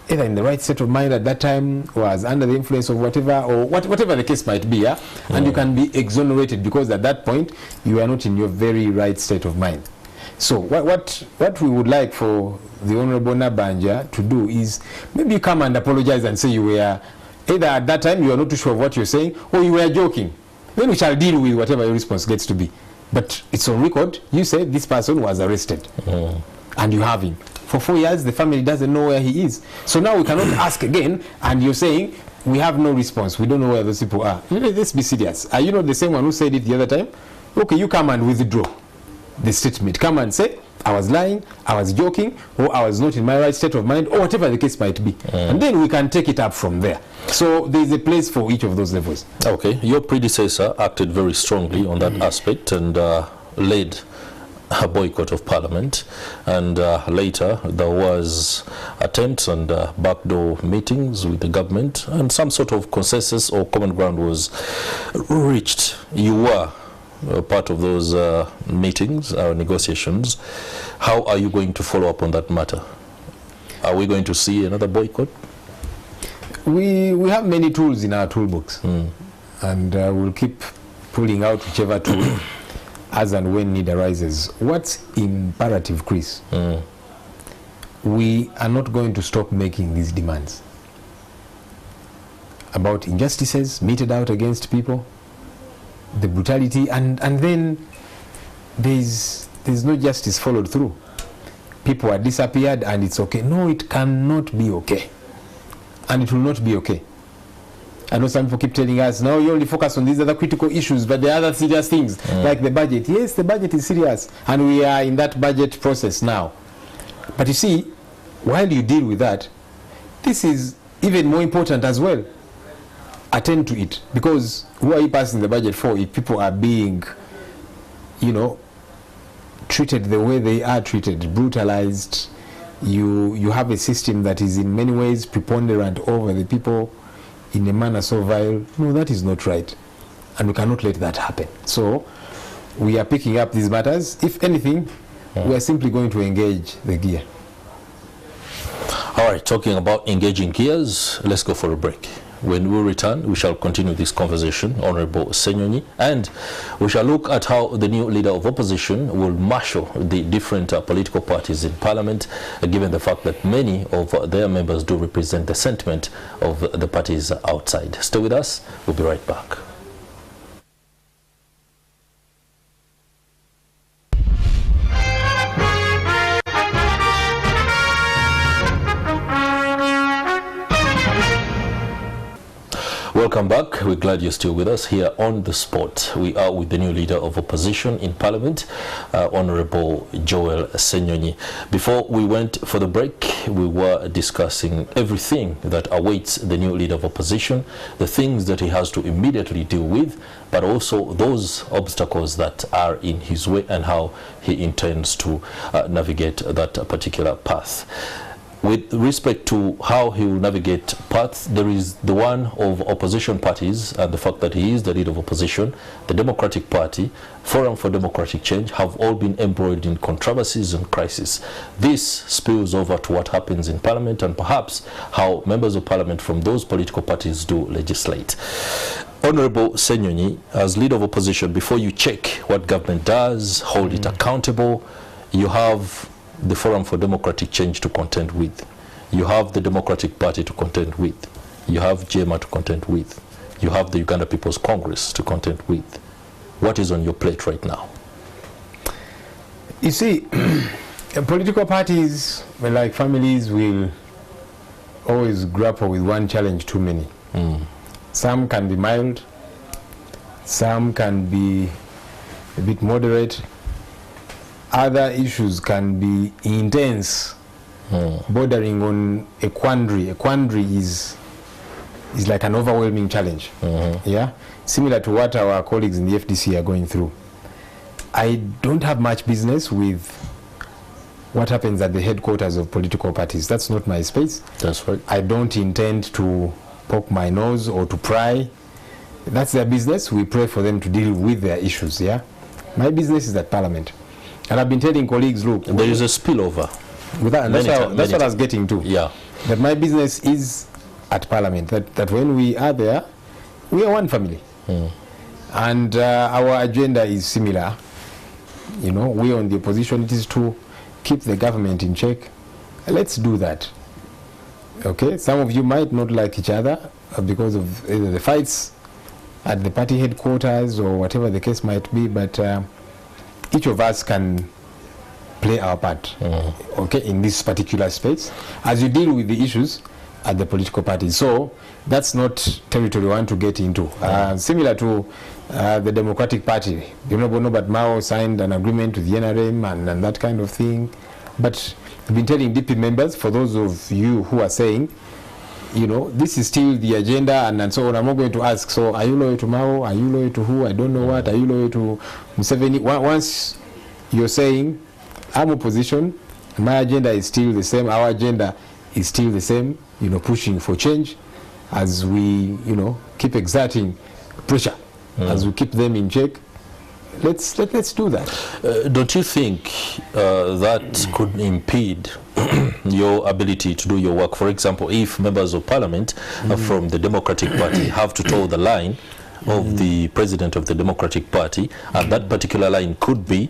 Speaker 2: either in the right state of mind at that time, or was under the influence of whatever, or whatever the case might be, and you can be exonerated because at that point you are not in your very right state of mind. So what we would like for the Honorable Nabanja to do is maybe you come and apologize and say you were either at that time you are not too sure of what you're saying, or you were joking. Then we shall deal with whatever your response gets to be. But it's on record. You said this person was arrested, and you have him. For 4 years, the family doesn't know where he is. So now we cannot ask again, and you're saying we have no response. We don't know where those people are. Let's be serious. Are you not the same one who said it the other time? Okay, you come and withdraw the statement. Come and say, I was lying, I was joking, or I was not in my right state of mind, or whatever the case might be. And then we can take it up from there. So there's a place for each of those levels. Okay,
Speaker 1: your predecessor acted very strongly on that aspect and led a boycott of Parliament, and later there was attempts and backdoor meetings with the government, and some sort of consensus or common ground was reached. You were part of those meetings, negotiations. How are you going to follow up on that matter? Are we going to see another boycott?
Speaker 2: We have many tools in our toolbox, and we'll keep pulling out whichever tool as and when need arises. What's imperative, Chris? We are not going to stop making these demands about injustices meted out against people, the brutality, and then there's no justice followed through. People are disappeared and it's okay. No, it cannot be okay, and it will not be okay. I know some people keep telling us, no, you only focus on these other critical issues, but there are other serious things, like the budget. Yes, the budget is serious, and we are in that budget process now. But you see, while you deal with that, this is even more important as well. Attend to it, because who are you passing the budget for if people are being, treated the way they are treated, brutalized? You have a system that is in many ways preponderant over the people in a manner so vile. No, that is not right, and we cannot let that happen. So we are picking up these matters. If anything, we are simply going to engage the gear.
Speaker 1: All right, talking about engaging gears, let's go for a break. When we return, we shall continue this conversation, Honorable Ssenyonyi, and we shall look at how the new leader of opposition will marshal the different political parties in Parliament, given the fact that many of their members do represent the sentiment of the parties outside. Stay with us. We'll be right back. Welcome back. We're glad you're still with us here on The Spot. We are with the new leader of opposition in Parliament, Honorable Joel Ssenyonyi. Before we went for the break, we were discussing everything that awaits the new leader of opposition, the things that he has to immediately deal with, but also those obstacles that are in his way and how he intends to navigate that particular path. With respect to how he will navigate paths, there is the one of opposition parties and the fact that he is the leader of opposition. The Democratic Party, Forum for Democratic Change have all been embroiled in controversies and crisis. This spills over to what happens in Parliament and perhaps how members of Parliament from those political parties do legislate. Honorable Ssenyonyi, as leader of opposition, before you check what government does, hold it accountable, you have the Forum for Democratic Change to contend with. You have the Democratic Party to contend with. You have JMA to contend with. You have the Uganda People's Congress to contend with. What is on your plate right now?
Speaker 2: You see, political parties, like families, will always grapple with one challenge too many. Some can be mild, some can be a bit moderate, other issues can be intense, bordering on a quandary. A quandary is like an overwhelming challenge. Yeah, similar to what our colleagues in the FDC are going through. I don't have much business with what happens at the headquarters of political parties. That's not my space. That's right. I don't intend to poke my nose or to pry. That's their business. We pray for them to deal with their issues. Yeah, my business is at Parliament. And I've been telling colleagues, look, there is a spillover. That's what I was getting to. Yeah. That my business is at Parliament. That when we are there, we are one family. And our agenda is similar. You know, we on the opposition, it is to keep the government in check. Let's do that. Okay? Some of you might not like each other because of either the fights at the party headquarters or whatever the case might be, but each of us can play our part, okay, in this particular space as you deal with the issues at the political parties. So that's not territory we want to get into. Similar to the Democratic Party, you know, but Mao signed an agreement with the NRM and that kind of thing. But I've been telling DP members, for those of you who are saying, you know, this is still the agenda and so on, I'm not going to ask, so are you loyal to Mao? Are you loyal to who? I don't know what. Are you loyal to Museveni? Once you're saying, I'm opposition, my agenda is still the same, our agenda is still the same, you know, pushing for change as we, you know, keep exerting pressure, as we keep them in check. Let's do that.
Speaker 1: Don't you think that could impede your ability to do your work? For example, if members of Parliament from the Democratic Party have to toe the line of the President of the Democratic Party, and that particular line could be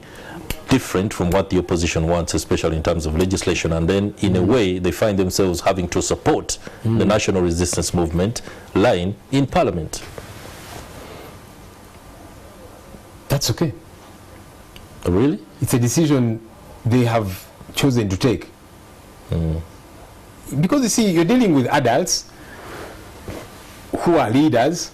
Speaker 1: different from what the opposition wants, especially in terms of legislation, and then in a way they find themselves having to support the National Resistance Movement line in Parliament.
Speaker 2: That's okay.
Speaker 1: Really?
Speaker 2: It's a decision they have chosen to take. Because you see, you're dealing with adults who are leaders.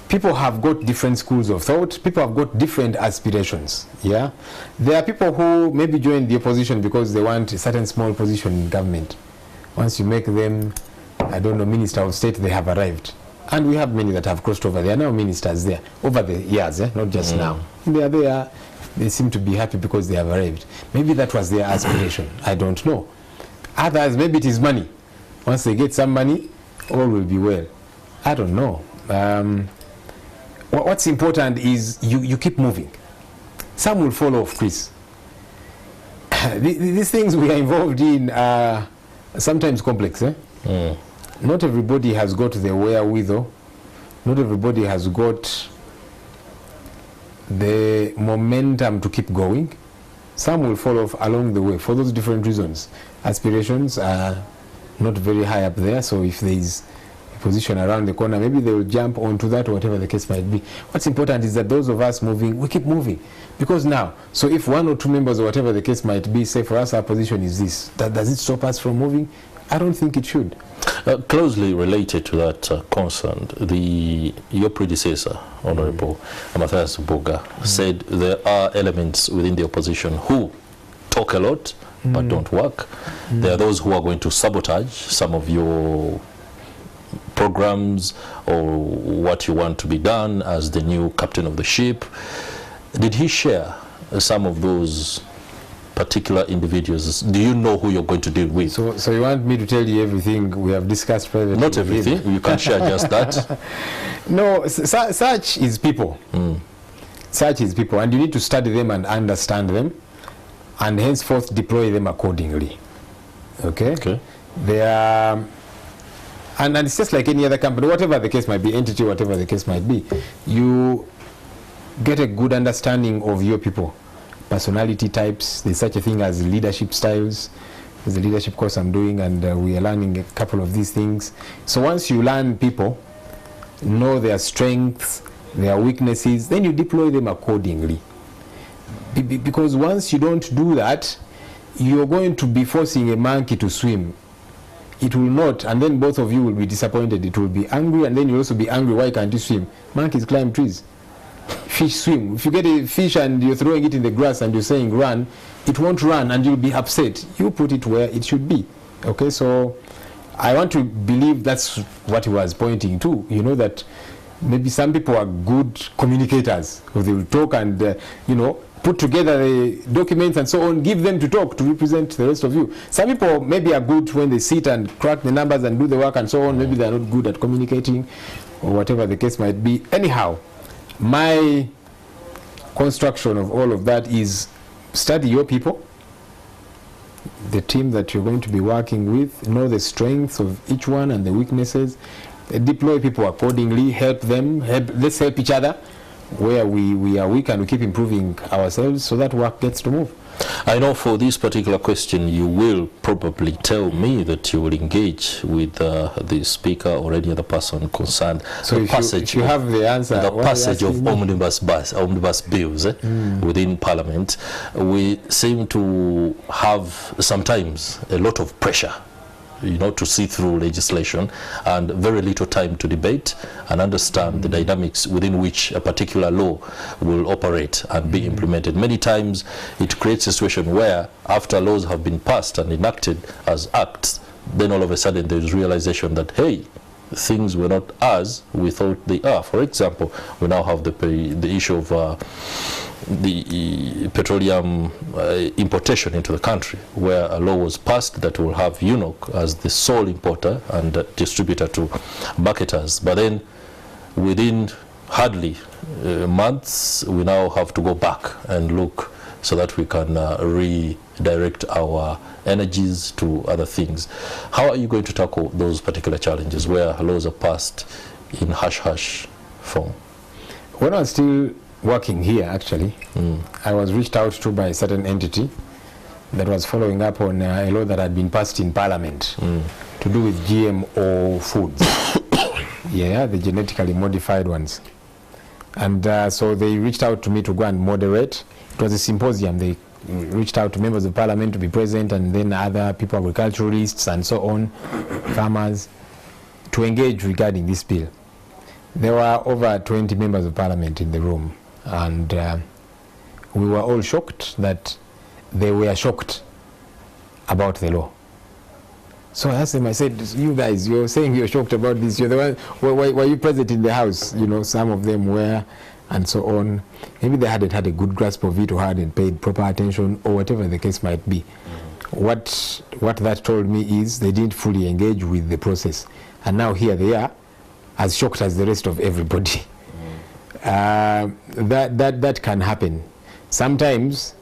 Speaker 2: People have got different schools of thought. People have got different aspirations. Yeah, there are people who maybe join the opposition because they want a certain small position in government. Once you make them, I don't know, Minister of State, they have arrived. And we have many that have crossed over. They are now ministers there over the years, not just now. They are there. They seem to be happy because they have arrived. Maybe that was their aspiration. I don't know. Others, maybe it is money. Once they get some money, all will be well. I don't know. What's important is you keep moving. Some will fall off, Chris. These things we are involved in are sometimes complex. not everybody has got the wherewithal, not everybody has got the momentum to keep going. Some will fall off along the way for those different reasons. Aspirations are not very high up there, so if there is a position around the corner, maybe they will jump onto that, whatever the case might be. What's important is that those of us moving, we keep moving. Because now, so if one or two members or whatever the case might be, say for us our position is this, does it stop us from moving? I don't think it should.
Speaker 1: Closely related to that concern, your predecessor, Honorable Matthias Boga, said there are elements within the opposition who talk a lot but don't work. There are those who are going to sabotage some of your programs or what you want to be done as the new captain of the ship. Did he share some of those particular individuals? Do you know who you're going to deal with?
Speaker 2: So you want me to tell you everything we have discussed privately?
Speaker 1: Not everything. You can share just that.
Speaker 2: No, such is people. Such is people, and you need to study them and understand them, and henceforth deploy them accordingly. Okay. They are, and it's just like any other company, whatever the case might be, entity, whatever the case might be. You get a good understanding of your people. Personality types, there's such a thing as leadership styles. There's a leadership course I'm doing, and we are learning a couple of these things. So once you learn people, know their strengths, their weaknesses, then you deploy them accordingly. Because once you don't do that, you're going to be forcing a monkey to swim. It will not, and then both of you will be disappointed. It will be angry, and then you'll also be angry, why can't you swim? Monkeys climb trees. Fish swim. If you get a fish and you're throwing it in the grass and you're saying run, it won't run and you'll be upset. You put it where it should be. Okay, so I want to believe that's what he was pointing to. You know, that maybe some people are good communicators, or they will talk and put together the documents and so on, give them to talk to represent the rest of you. Some people maybe are good when they sit and crack the numbers and do the work and so on. Maybe they're not good at communicating, or whatever the case might be. Anyhow, my construction of all of that is study your people, the team that you're going to be working with, know the strengths of each one and the weaknesses, deploy people accordingly, help them, let's help each other where we are weak, and we keep improving ourselves so that work gets to move.
Speaker 1: I know for this particular question you will probably tell me that you will engage with the speaker or any other person concerned.
Speaker 2: So if you have the answer,
Speaker 1: the passage of omnibus bills within Parliament, we seem to have sometimes a lot of pressure, to see through legislation, and very little time to debate and understand the dynamics within which a particular law will operate and be implemented. Many times it creates a situation where after laws have been passed and enacted as acts, then all of a sudden there is realization that, hey, things were not as we thought they are. For example, we now have the issue of the petroleum importation into the country, where a law was passed that will have UNOC as the sole importer and distributor to marketers. But then within hardly months, we now have to go back and look so that we can redirect our energies to other things. How are you going to tackle those particular challenges where laws are passed in hush-hush form?
Speaker 2: When I was still working here, actually, I was reached out to by a certain entity that was following up on a law that had been passed in Parliament to do with GMO foods. Yeah, the genetically modified ones. And so they reached out to me to go and moderate. It was a symposium. They reached out to members of Parliament to be present, and then other people, agriculturalists and so on, farmers, to engage regarding this bill. There were over 20 members of Parliament in the room, and we were all shocked that they were shocked about the law. So I asked them, I said, you guys, you're saying you're shocked about this. You're the one, were you present in the House? Some of them were, and so on. Maybe they hadn't had a good grasp of it, or hadn't paid proper attention, or whatever the case might be. What that told me is they didn't fully engage with the process. And now here they are, as shocked as the rest of everybody. That can happen. Sometimes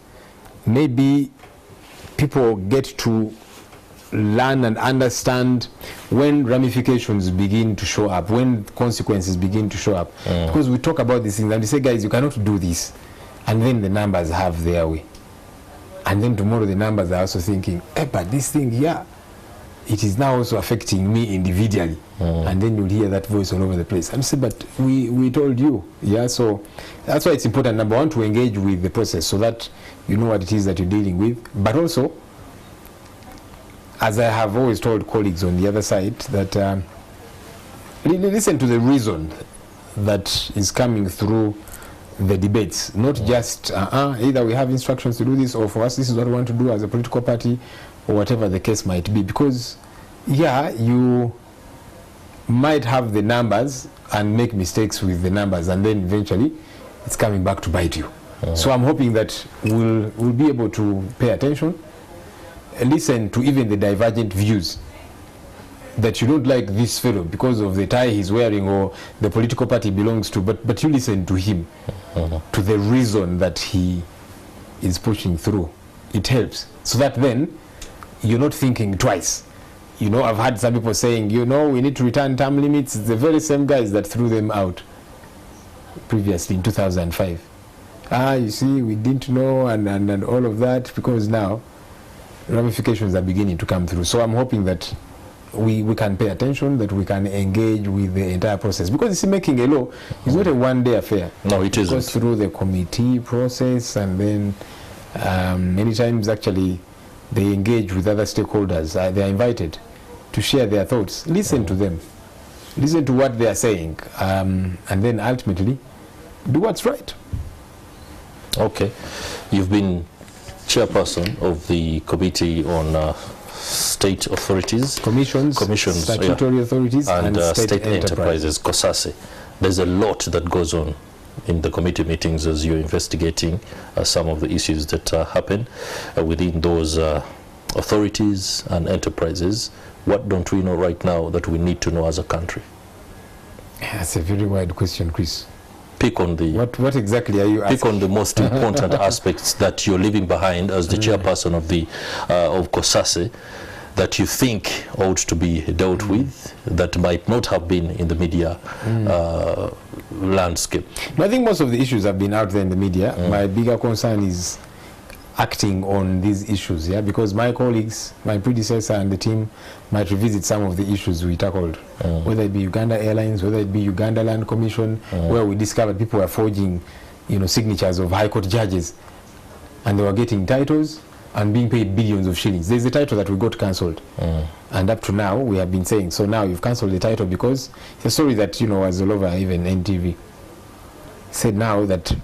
Speaker 2: maybe people get to learn and understand when ramifications begin to show up, when consequences begin to show up. Because we talk about these things and we say, guys, you cannot do this. And then the numbers have their way. And then tomorrow the numbers are also thinking, but this thing here, it is now also affecting me individually. And then you'll hear that voice all over the place. And say, but we told you. Yeah, so that's why it's important, number one, to engage with the process so that you know what it is that you're dealing with. But also, as I have always told colleagues on the other side, that listen to the reason that is coming through the debates, not just either we have instructions to do this, or for us this is what we want to do as a political party, or whatever the case might be. Because yeah, you might have the numbers and make mistakes with the numbers, and then eventually it's coming back to bite you. So I'm hoping that we'll be able to pay attention, listen to even the divergent views, that you don't like this fellow because of the tie he's wearing or the political party he belongs to, but you listen to him, to the reason that he is pushing through. It helps, so that then you're not thinking twice. You know, I've had some people saying, you know, we need to return term limits. It's the very same guys that threw them out previously in 2005. You see, we didn't know, and all of that, because now ramifications are beginning to come through. So I'm hoping that we can pay attention, that we can engage with the entire process, because you see, making a law is not a one-day affair.
Speaker 1: No, it isn't. It goes
Speaker 2: through the committee process, and then many times actually they engage with other stakeholders. They are invited to share their thoughts. Listen to them, listen to what they are saying, and then ultimately do what's right.
Speaker 1: Okay, you've been chairperson of the Committee on State Authorities, Commissions,
Speaker 2: Statutory Authorities,
Speaker 1: and State Enterprises, COSASE. There's a lot that goes on in the committee meetings as you're investigating some of the issues that happen within those authorities and enterprises. What don't we know right now that we need to know as a country?
Speaker 2: That's a very wide question, Chris.
Speaker 1: Pick on the
Speaker 2: what exactly are you asking?
Speaker 1: Pick on the most important aspects that you're leaving behind as the chairperson of the of COSASE, that you think ought to be dealt with, that might not have been in the media landscape.
Speaker 2: I think most of the issues have been out there in the media. My bigger concern is acting on these issues, because my colleagues, my predecessor and the team might revisit some of the issues we tackled, whether it be Uganda Airlines, whether it be Uganda Land Commission, where we discovered people were forging, signatures of High Court judges, and they were getting titles and being paid billions of shillings. There's a title that we got cancelled, and up to now we have been saying, so now you've cancelled the title, because it's a story that was all over, even NTV said now that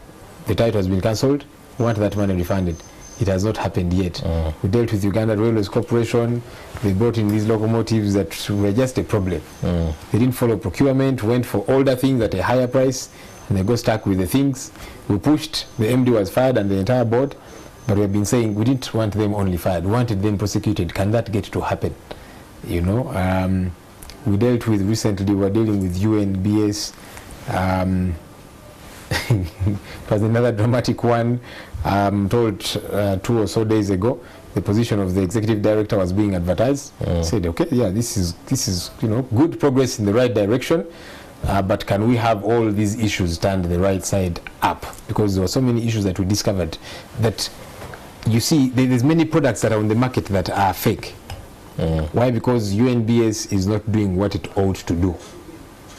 Speaker 2: the title has been cancelled, we want that money refunded. It has not happened yet. We dealt with Uganda Railways Corporation. They brought in these locomotives that were just a problem. They didn't follow procurement, went for older things at a higher price, and they got stuck with the things. We pushed, the MD was fired and the entire board, but we have been saying we didn't want them only fired, we wanted them prosecuted. Can that get to happen? We dealt with recently, we're dealing with UNBS. It was another dramatic one. Told 2 or so days ago, the position of the executive director was being advertised. Said, okay, this is good progress in the right direction, but can we have all these issues turned the right side up? Because there were so many issues that we discovered that, you see, there's many products that are on the market that are fake. Why? Because UNBS is not doing what it ought to do.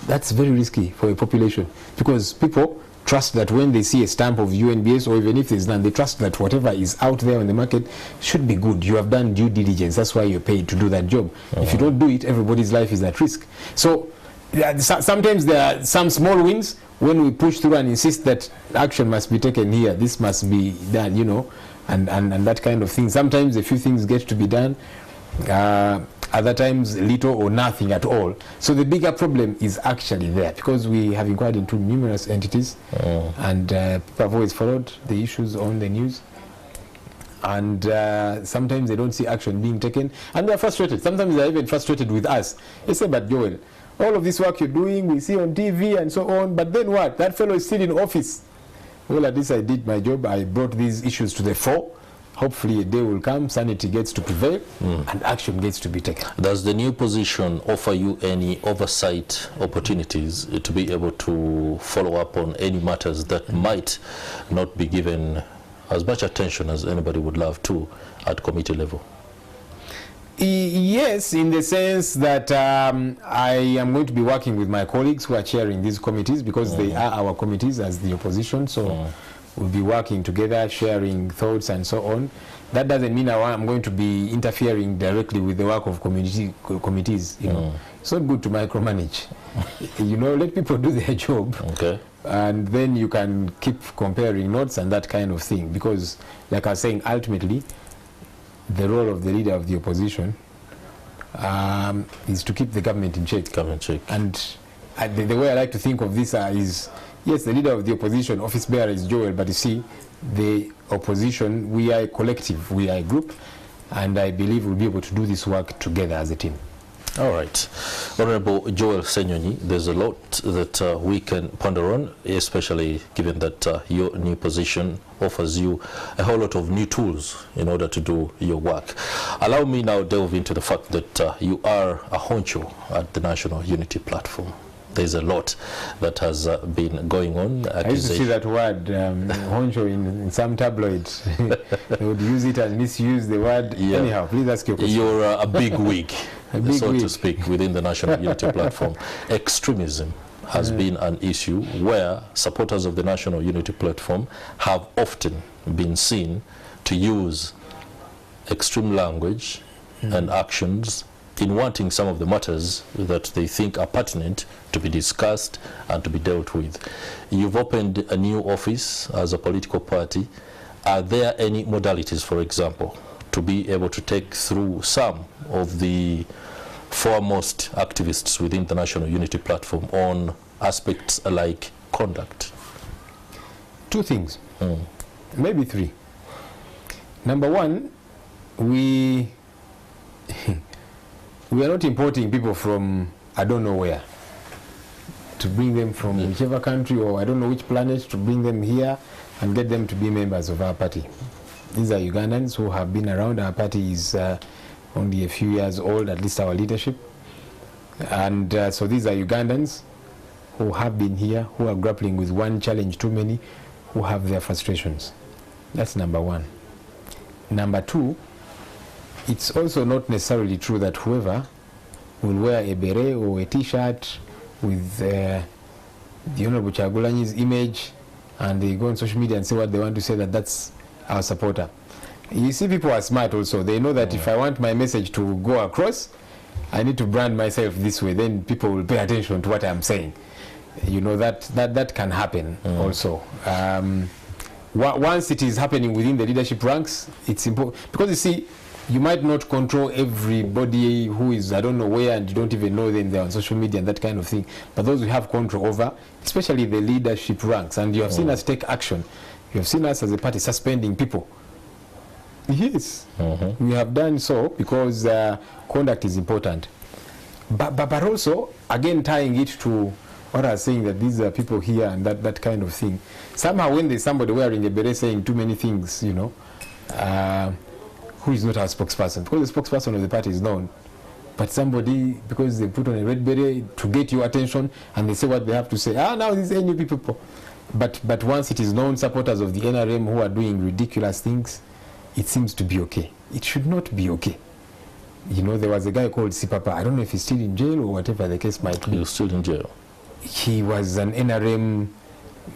Speaker 2: That's very risky for a population, because people trust that when they see a stamp of UNBS, or even if there's none, they trust that whatever is out there on the market should be good. You have done due diligence. That's why you're paid to do that job. If you don't do it, everybody's life is at risk. So sometimes there are some small wins when we push through and insist that action must be taken here, this must be done, and that kind of thing. Sometimes a few things get to be done. Other times little or nothing at all. So the bigger problem is actually there, because we have inquired into numerous entities, and people have always followed the issues on the news, and sometimes they don't see action being taken, and they're frustrated. Sometimes they're even frustrated with us. They say, but Joel, all of this work you're doing, we see on TV and so on, but then what? That fellow is still in office. Well, at least I did my job. I brought these issues to the fore, hopefully a day will come, sanity gets to prevail, and action gets to be taken.
Speaker 1: Does the new position offer you any oversight opportunities to be able to follow up on any matters that might not be given as much attention as anybody would love to at committee level?
Speaker 2: Yes, in the sense that I am going to be working with my colleagues who are chairing these committees, because they are our committees as the opposition, so we'll be working together, sharing thoughts and so on. That doesn't mean I'm going to be interfering directly with the work of committees. You know, it's not good to micromanage. You know, let people do their job. Okay. And then you can keep comparing notes and that kind of thing, because like I was saying, ultimately the role of the leader of the opposition is to keep the government in check. And the way I like to think of this is, yes, the leader of the opposition, office bearer is Joel, but you see, the opposition, we are a collective, we are a group, and I believe we'll be able to do this work together as a team.
Speaker 1: All right. Honorable Joel Ssenyonyi, there's a lot that we can ponder on, especially given that your new position offers you a whole lot of new tools in order to do your work. Allow me now delve into the fact that you are a honcho at the National Unity Platform. There's a lot that has been going on.
Speaker 2: I used to see that word, honcho, in some tabloids. They would use it and misuse the word. Yeah. Anyhow, please ask your question.
Speaker 1: You're a big wig, so to speak, within the National Unity Platform. Extremism has been an issue where supporters of the National Unity Platform have often been seen to use extreme language and actions in wanting some of the matters that they think are pertinent to be discussed and to be dealt with. You've opened a new office as a political party. Are there any modalities, for example, to be able to take through some of the foremost activists within the National Unity Platform on aspects like conduct?
Speaker 2: Two things, maybe three. Number one, we are not importing people from I don't know where to bring them from whichever country or I don't know which planet to bring them here and get them to be members of our party. These are Ugandans who have been around. Our party is only a few years old, at least our leadership. And so these are Ugandans who have been here, who are grappling with one challenge too many, who have their frustrations. That's number one. Number two, it's also not necessarily true that whoever will wear a beret or a t-shirt with the Honorable Chagulanyi's image and they go on social media and say what they want to say, that's our supporter. You see, people are smart also. They know that if I want my message to go across, I need to brand myself this way. Then people will pay attention to what I'm saying. You know, that can happen also. Once it is happening within the leadership ranks, it's important. Because you see, you might not control everybody who is, I don't know where, and you don't even know them, they're on social media and that kind of thing. But those we have control over, especially the leadership ranks. And you have seen us take action. You have seen us as a party suspending people. Yes, we have done so because conduct is important. But also, again, tying it to what I was saying, that these are people here and that kind of thing. Somehow when there's somebody wearing a beret saying too many things, you know, who is not our spokesperson, because the spokesperson of the party is known, but somebody, because they put on a red beret to get your attention and they say what they have to say, now these are new people. But once it is known, supporters of the NRM who are doing ridiculous things, it seems to be okay. It should not be okay. You know, there was a guy called Sipapa. I don't know if he's still in jail or whatever the case might be.
Speaker 1: He's still in jail.
Speaker 2: He was an NRM,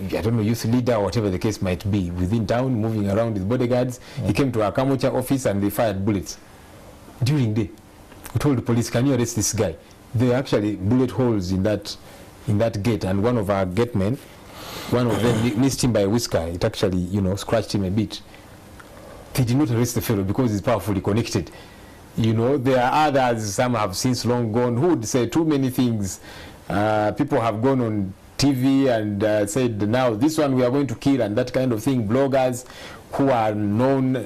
Speaker 2: I don't know, youth leader or whatever the case might be, within town, moving around with bodyguards. He came to our Kamucha office and they fired bullets. During the day, we told the police, can you arrest this guy? There are actually bullet holes in that gate, and one of our gatemen, one of them missed him by a whisker. It actually, you know, scratched him a bit. They did not arrest the fellow because he's powerfully connected. You know, there are others, some have since long gone, who would say too many things. People have gone on TV and said, now this one we are going to kill and that kind of thing. Bloggers who are known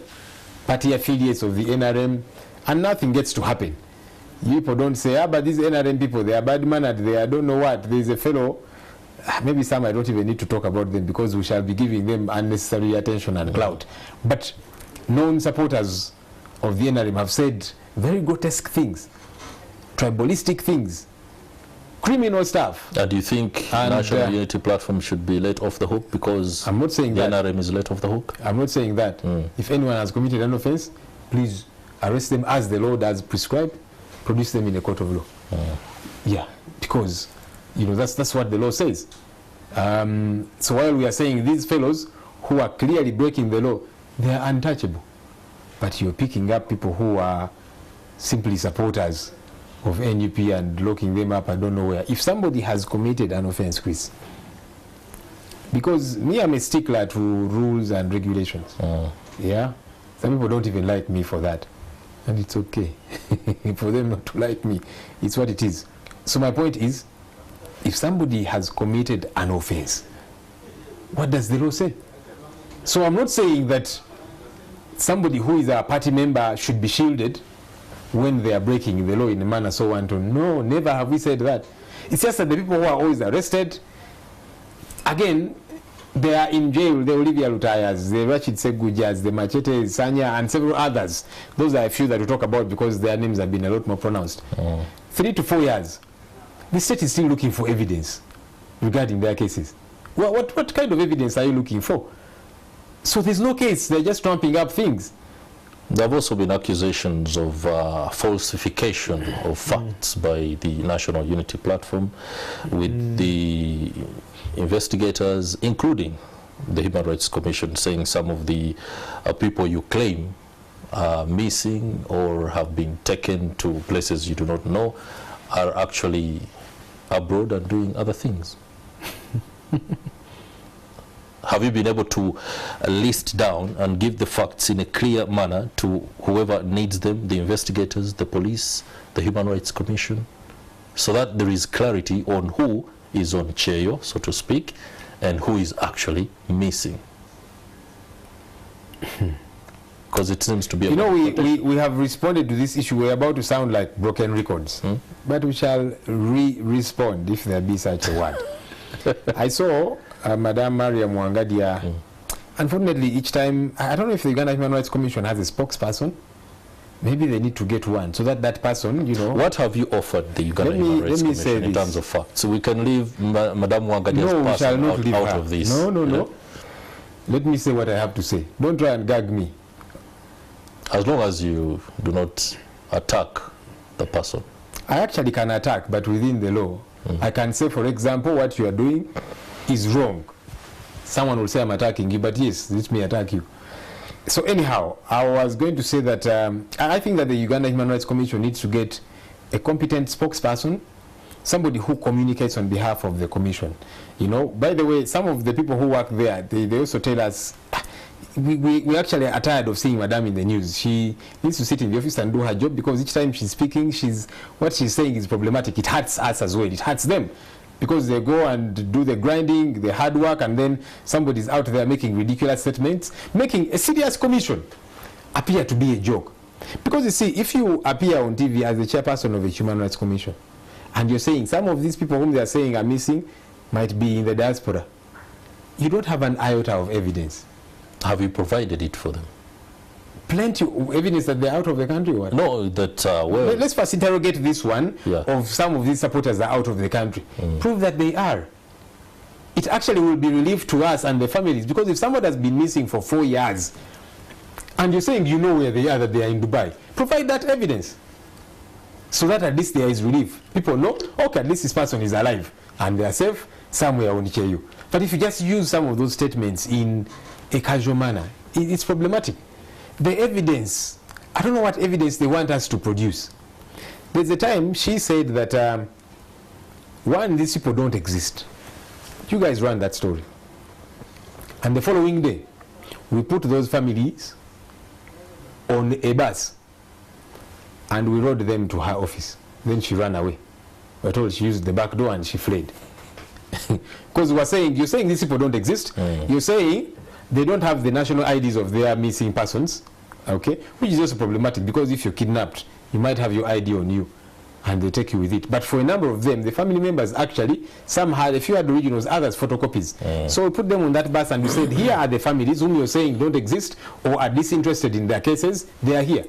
Speaker 2: party affiliates of the NRM, and nothing gets to happen. People don't say, but these NRM people, they are bad-mannered, they are don't know what. There's a fellow, maybe some I don't even need to talk about them because we shall be giving them unnecessary attention and clout. But known supporters of the NRM have said very grotesque things, tribalistic things, criminal stuff.
Speaker 1: Do you think National Unity Platform should be let off the hook because
Speaker 2: I'm not saying
Speaker 1: the
Speaker 2: that.
Speaker 1: NRM is let off the hook?
Speaker 2: I'm not saying that. If anyone has committed an offense, please arrest them as the law does prescribe, produce them in a court of law. Yeah, because that's what the law says. So while we are saying these fellows who are clearly breaking the law, they are untouchable. But you're picking up people who are simply supporters of NUP and locking them up I don't know where. If somebody has committed an offense, Chris, because me, I'm a stickler to rules and regulations. Yeah, some people don't even like me for that, and it's okay for them not to like me. It's what it is. So my point is, if somebody has committed an offense, what does the law say? So I'm not saying that somebody who is a party member should be shielded when they are breaking the law in a manner so wanton. No, never have we said that. It's just that the people who are always arrested, again, they are in jail. The Olivia Lutayas, the Rashid Segujas, the Machete Sanya, and several others. Those are a few that we talk about because their names have been a lot more pronounced. 3 to 4 years. The state is still looking for evidence regarding their cases. Well, what kind of evidence are you looking for? So there's no case. They're just trumping up things.
Speaker 1: There have also been accusations of falsification of facts by the National Unity Platform, with the investigators, including the Human Rights Commission, saying some of the people you claim are missing or have been taken to places you do not know are actually abroad and doing other things. Have you been able to list down and give the facts in a clear manner to whoever needs them, the investigators, the police, the Human Rights Commission, so that there is clarity on who is on cheyo, so to speak, and who is actually missing? Because it seems to be
Speaker 2: we have responded to this issue. We're about to sound like broken records, but we shall respond if there be such a word. I saw Madam Maria Mwangadia. Unfortunately, each time, I don't know if the Uganda Human Rights Commission has a spokesperson. Maybe they need to get one so that that person,
Speaker 1: What have you offered the Uganda Human Rights Commission in terms of facts? So we can leave Madam Mwangadia's person out of this.
Speaker 2: No. Let me say what I have to say. Don't try and gag me.
Speaker 1: As long as you do not attack the person.
Speaker 2: I actually can attack, but within the law. I can say, for example, what you are doing is wrong. Someone will say I'm attacking you, but yes, let me attack you. So anyhow, I was going to say that I think that the Uganda Human Rights Commission needs to get a competent spokesperson, somebody who communicates on behalf of the commission. By the way, some of the people who work there, they also tell us, we actually are tired of seeing Madam in the news. She needs to sit in the office and do her job, because each time she's speaking, what she's saying is problematic. It hurts us as well. It hurts them, because they go and do the grinding, the hard work, and then somebody's out there making ridiculous statements, making a serious commission appear to be a joke. Because you see, if you appear on TV as the chairperson of a Human Rights Commission, and you're saying some of these people whom they are saying are missing might be in the diaspora, you don't have an iota of evidence.
Speaker 1: Have you provided it for them?
Speaker 2: Plenty of evidence that they're out of the country? Or what?
Speaker 1: No, that
Speaker 2: let's first interrogate this one of some of these supporters are out of the country. Prove that they are. It actually will be relief to us and the families, because if somebody has been missing for 4 years and you're saying you know where they are, that they are in Dubai, provide that evidence so that at least there is relief. People know, okay, at least this person is alive and they are safe somewhere on Cheyu. But if you just use some of those statements in a casual manner, it's problematic. The evidence, I don't know what evidence they want us to produce. There's a time she said that, one, these people don't exist. You guys ran that story. And the following day, we put those families on a bus and we rode them to her office. Then she ran away. We're told she used the back door and she fled. Because you're saying these people don't exist. You're saying they don't have the national IDs of their missing persons, okay? Which is also problematic, because if you're kidnapped, you might have your ID on you. and they take you with it. But for a number of them, the family members actually, some had, a few had originals, others photocopies. So we put them on that bus and we said, here are the families whom you're saying don't exist or are disinterested in their cases, they are here.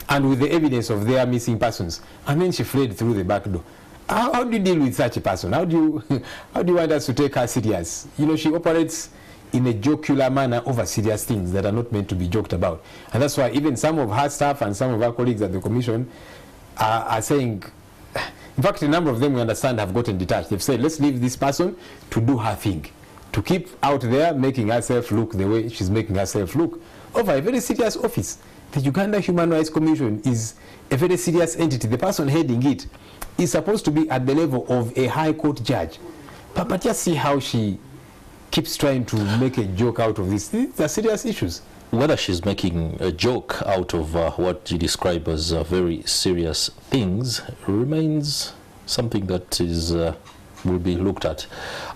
Speaker 2: And with the evidence of their missing persons. And then she fled through the back door. How do you deal with such a person? How do you want us to take her serious? You know, she operates in a jocular manner over serious things that are not meant to be joked about. And that's why even some of her staff and some of her colleagues at the commission are saying, in fact, a number of them we understand have gotten detached. They've said, let's leave this person to do her thing, to keep out there making herself look the way she's making herself look over a very serious office. The Uganda Human Rights Commission is a very serious entity. The person heading it is supposed to be at the level of a high court judge. But just see how she keeps trying to make a joke out of this. These are serious issues.
Speaker 1: Whether she's making a joke out of what you describe as very serious things remains something that is will be looked at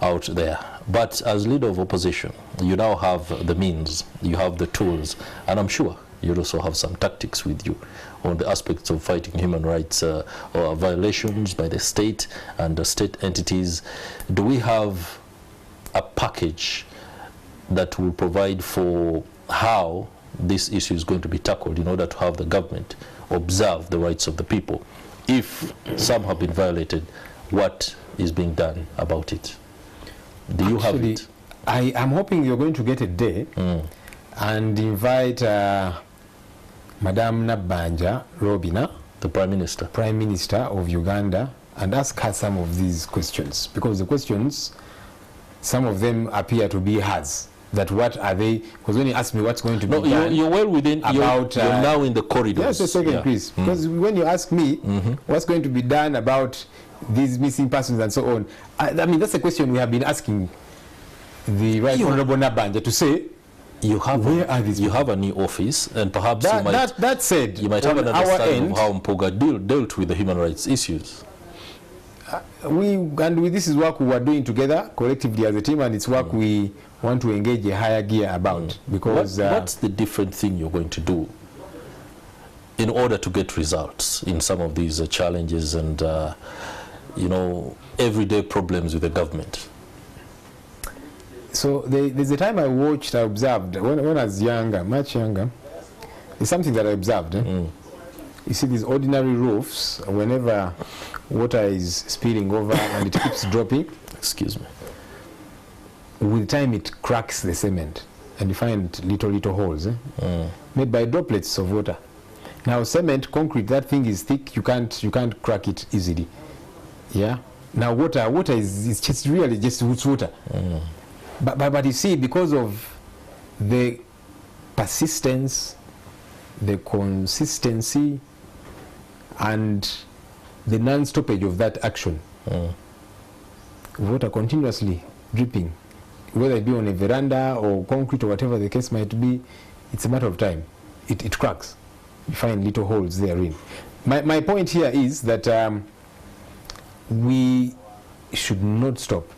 Speaker 1: out there. But as leader of opposition, you now have the means, you have the tools, and I'm sure you also have some tactics with you on the aspects of fighting human rights or violations by the state and the state entities. Do we have a package that will provide for how this issue is going to be tackled in order to have the government observe the rights of the people? If some have been violated, what is being done about it? Do you have it?
Speaker 2: I am hoping you're going to get a day and invite Madame Nabanja Robina,
Speaker 1: the Prime Minister
Speaker 2: of Uganda, and ask her some of these questions, because the questions, some of them appear to be hers. That what are they? Because when you ask me what's going to be done,
Speaker 1: you're well within.
Speaker 2: About
Speaker 1: you're now in the corridors.
Speaker 2: Yes, a second, please. Because when you ask me what's going to be done about these missing persons and so on, I mean that's a question we have been asking the Right Honourable Nabanja to say.
Speaker 1: You have
Speaker 2: where are these?
Speaker 1: You have a new office, and perhaps
Speaker 2: that said,
Speaker 1: you might have an understanding of how Mpuga dealt with the human rights issues.
Speaker 2: This is work we are doing together collectively as a team, and it's work we want to engage a higher gear about. Because
Speaker 1: what's the different thing you're going to do in order to get results in some of these challenges and you know, everyday problems with the government?
Speaker 2: So there's a time I observed when I was younger, much younger. There's something that I observed. You see these ordinary roofs, whenever water is spilling over and it keeps dropping,
Speaker 1: excuse me,
Speaker 2: with time it cracks the cement and you find little holes made by droplets of water. Now cement, concrete, that thing is thick, you can't crack it easily. Yeah. Now water is just really just water. But you see, because of the persistence, the consistency, and the non-stoppage of that action, water continuously dripping, whether it be on a veranda or concrete or whatever the case might be, it's a matter of time. It cracks. You find little holes therein. My point here is that we should not stop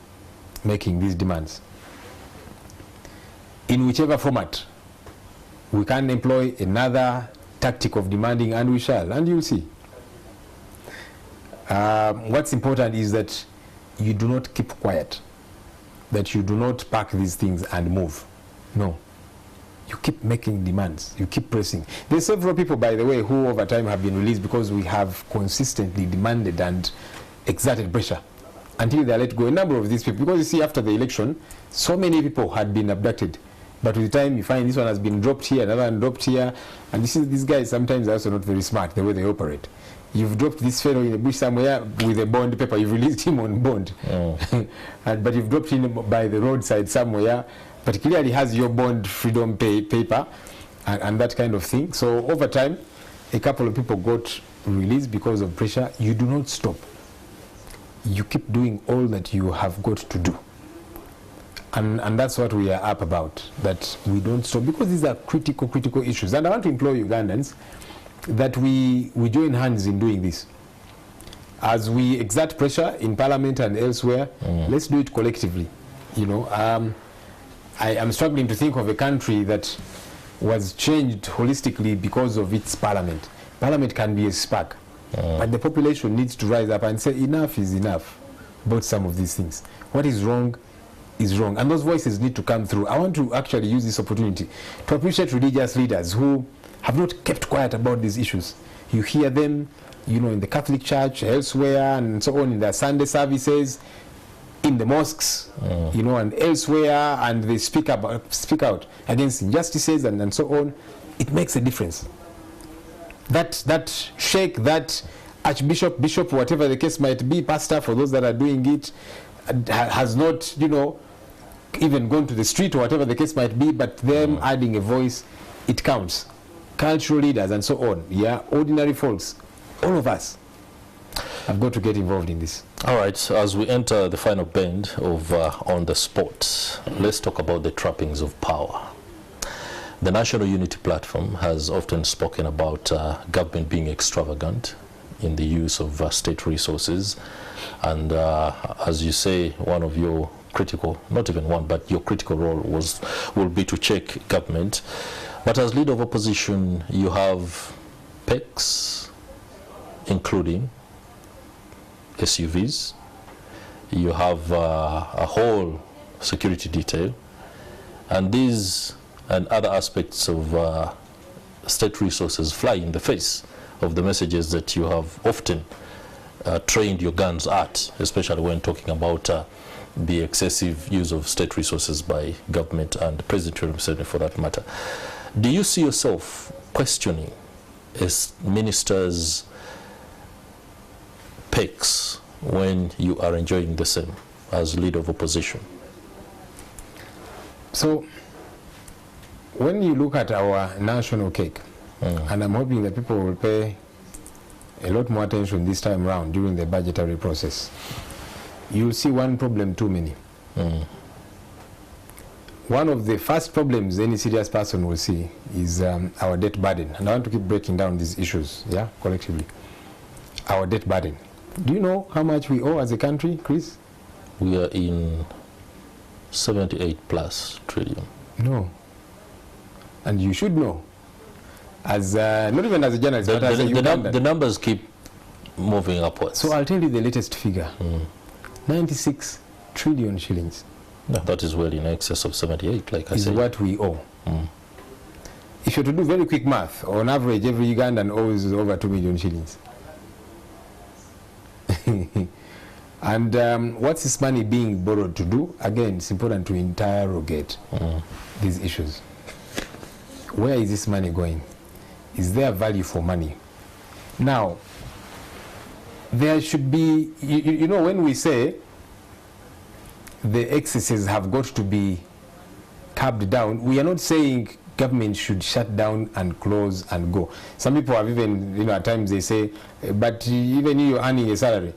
Speaker 2: making these demands. In whichever format, we can employ another tactic of demanding, and we shall, and you'll see. What's important is that you do not keep quiet, that you do not pack these things and move. No. You keep making demands, you keep pressing. There's several people, by the way, who over time have been released because we have consistently demanded and exerted pressure until they are let go. A number of these people, because you see, after the election, so many people had been abducted. But with time, you find this one has been dropped here, another one dropped here. And these guys sometimes are also not very smart, the way they operate. You've dropped this fellow in the bush somewhere with a bond paper. You've released him on bond. But you've dropped him by the roadside somewhere, but clearly has your bond freedom paper and that kind of thing. So over time, a couple of people got released because of pressure. You do not stop. You keep doing all that you have got to do. And that's what we are up about, that we don't stop, because these are critical issues. And I want to implore Ugandans that we join hands in doing this. As we exert pressure in Parliament and elsewhere, let's do it collectively. You know, I am struggling to think of a country that was changed holistically because of its Parliament. Parliament can be a spark. But the population needs to rise up and say enough is enough about some of these things. What is wrong is wrong. And those voices need to come through. I want to actually use this opportunity to appreciate religious leaders who have not kept quiet about these issues. You hear them, you know, in the Catholic Church, elsewhere, and so on, in their Sunday services, in the mosques, you know, and elsewhere, and they speak out against injustices and so on. It makes a difference. That sheikh, that archbishop, bishop, whatever the case might be, pastor, for those that are doing it, has not, you know, even gone to the street or whatever the case might be, but them adding a voice, it counts. Cultural leaders and so on, yeah, ordinary folks, all of us have got to get involved in this.
Speaker 1: All right, as we enter the final bend of On the Spot, let's talk about the trappings of power. The National Unity Platform has often spoken about government being extravagant in the use of state resources, and as you say, one of your critical, not even one, but your critical role will be to check government. But as leader of opposition, you have PECs, including SUVs. You have a whole security detail, and these and other aspects of state resources fly in the face of the messages that you have often trained your guns at, especially when talking about the excessive use of state resources by government and President Museveni for that matter. Do you see yourself questioning as ministers' PECs when you are enjoying the same as leader of opposition?
Speaker 2: So, when you look at our national cake, and I'm hoping that people will pay a lot more attention this time around during the budgetary process, you'll see one problem too many. One of the first problems any serious person will see is our debt burden. And I want to keep breaking down these issues, yeah, collectively. Our debt burden. Do you know how much we owe as a country, Chris?
Speaker 1: We are in 78+ trillion.
Speaker 2: No. And you should know. As not even as a journalist, but as a Ugandan.
Speaker 1: The numbers keep moving upwards.
Speaker 2: So I'll tell you the latest figure. 96 trillion shillings.
Speaker 1: No, that is well in excess of 78, like I said.
Speaker 2: Is what we owe. If you're to do very quick math, on average, every Ugandan owes over 2 million shillings. And what's this money being borrowed to do? Again, it's important to interrogate these issues. Where is this money going? Is there value for money? Now, there should be, you know, when we say the excesses have got to be capped down, we are not saying government should shut down and close and go. Some people have even, you know, at times they say, but even you're earning a salary,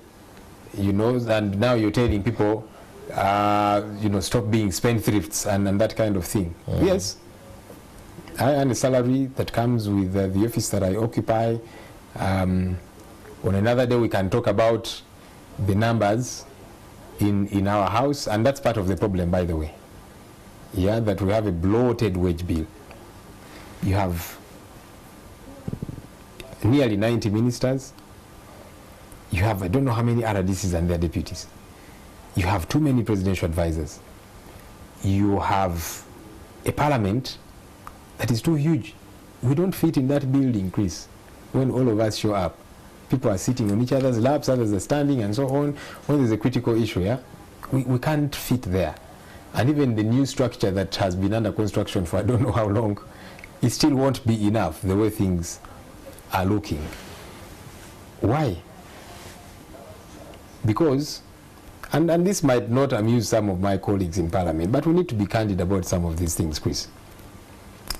Speaker 2: you know, and now you're telling people, you know, stop being spendthrifts and that kind of thing. Yes, I earn a salary that comes with the office that I occupy. On another day we can talk about the numbers in our house, and that's part of the problem, by the way. Yeah, that we have a bloated wage bill. You have nearly 90 ministers. You have, I don't know how many RDCs and their deputies. You have too many presidential advisors. You have a parliament that is too huge. We don't fit in that building, Chris. When all of us show up, people are sitting on each other's laps, others are standing and so on. When there's a critical issue, yeah, we can't fit there. And even the new structure that has been under construction for I don't know how long, it still won't be enough the way things are looking. Why? Because, and this might not amuse some of my colleagues in Parliament, but we need to be candid about some of these things, Chris.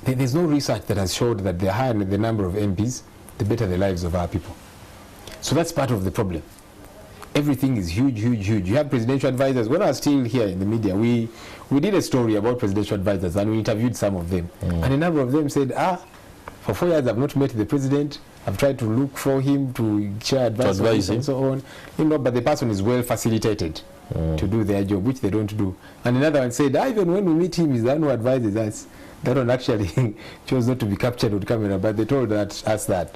Speaker 2: There's no research that has showed that the higher the number of MPs, the better the lives of our people. So that's part of the problem. Everything is huge, huge, huge. You have presidential advisors. When I was still here in the media, we did a story about presidential advisors and we interviewed some of them. And a number of them said, for 4 years I've not met the president. I've tried to look for him to share advice and so on. You know, but the person is well facilitated to do their job, which they don't do. And another one said, even when we meet him, he's the one who advises us. That one actually chose not to be captured on camera, but they told us that.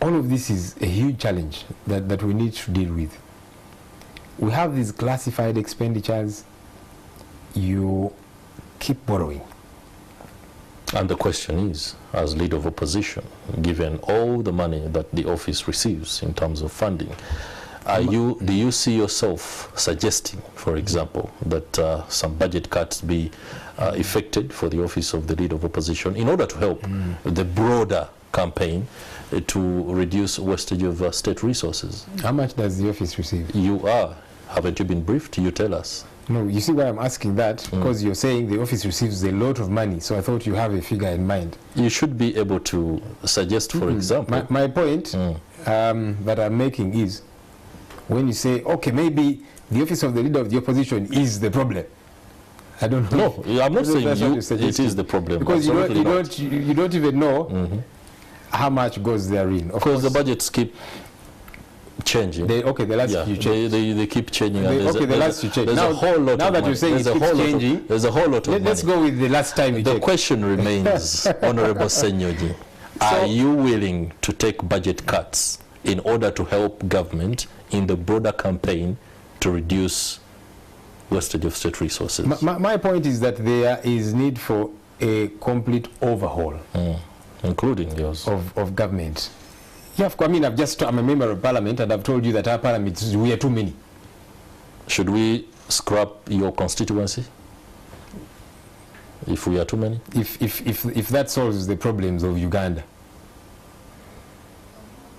Speaker 2: all of this is a huge challenge that we need to deal with. We have these classified expenditures. You keep borrowing.
Speaker 1: And the question is, as leader of opposition, given all the money that the office receives in terms of funding, do you see yourself suggesting, for example, that some budget cuts be effected for the office of the leader of opposition in order to help the broader campaign to reduce wastage of state resources?
Speaker 2: How much does the office receive?
Speaker 1: Haven't you been briefed? You tell us.
Speaker 2: No, you see why I'm asking that? Because you're saying the office receives a lot of money, so I thought you have a figure in mind.
Speaker 1: You should be able to suggest, for example.
Speaker 2: My point that I'm making is, when you say, okay, maybe the office of the leader of the opposition is the problem. I don't know.
Speaker 1: No, I'm not saying it is the problem.
Speaker 2: Because you don't even know how much goes therein. Of course,
Speaker 1: the budgets keep changing.
Speaker 2: The last you change.
Speaker 1: They keep changing.
Speaker 2: The last you change.
Speaker 1: There's a whole lot.
Speaker 2: Now that you're saying it keeps changing,
Speaker 1: there's a whole lot of money.
Speaker 2: Let's go with the last time you checked.
Speaker 1: The question remains, Honorable Ssenyonyi, are you willing to take budget cuts in order to help government in the broader campaign to reduce wastage of state resources?
Speaker 2: My point is that there is need for a complete overhaul,
Speaker 1: including yours,
Speaker 2: of government. Yeah, I mean, I'm a member of Parliament, and I've told you that our Parliament, we are too many.
Speaker 1: Should we scrap your constituency if we are too many?
Speaker 2: If that solves the problems of Uganda.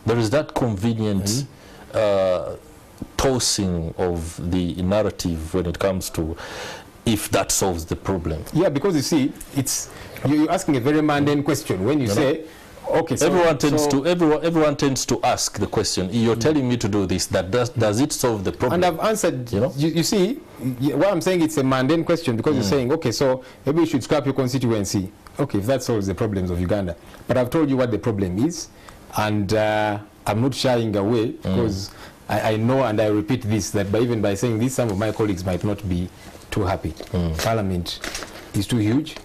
Speaker 1: There is that convenient tossing of the narrative when it comes to if that solves the problem.
Speaker 2: Yeah, because you see, you're asking a very mundane question when you say, okay, so
Speaker 1: everyone tends to ask the question. You're telling me to do this. Does it solve the problem?
Speaker 2: And I've answered. You see, what I'm saying, it's a mundane question because you're saying, okay, so maybe you should scrap your constituency. Okay, if that solves the problems of Uganda. But I've told you what the problem is, and I'm not shying away because I know, and I repeat this, that even by saying this, some of my colleagues might not be too happy. Parliament is too huge,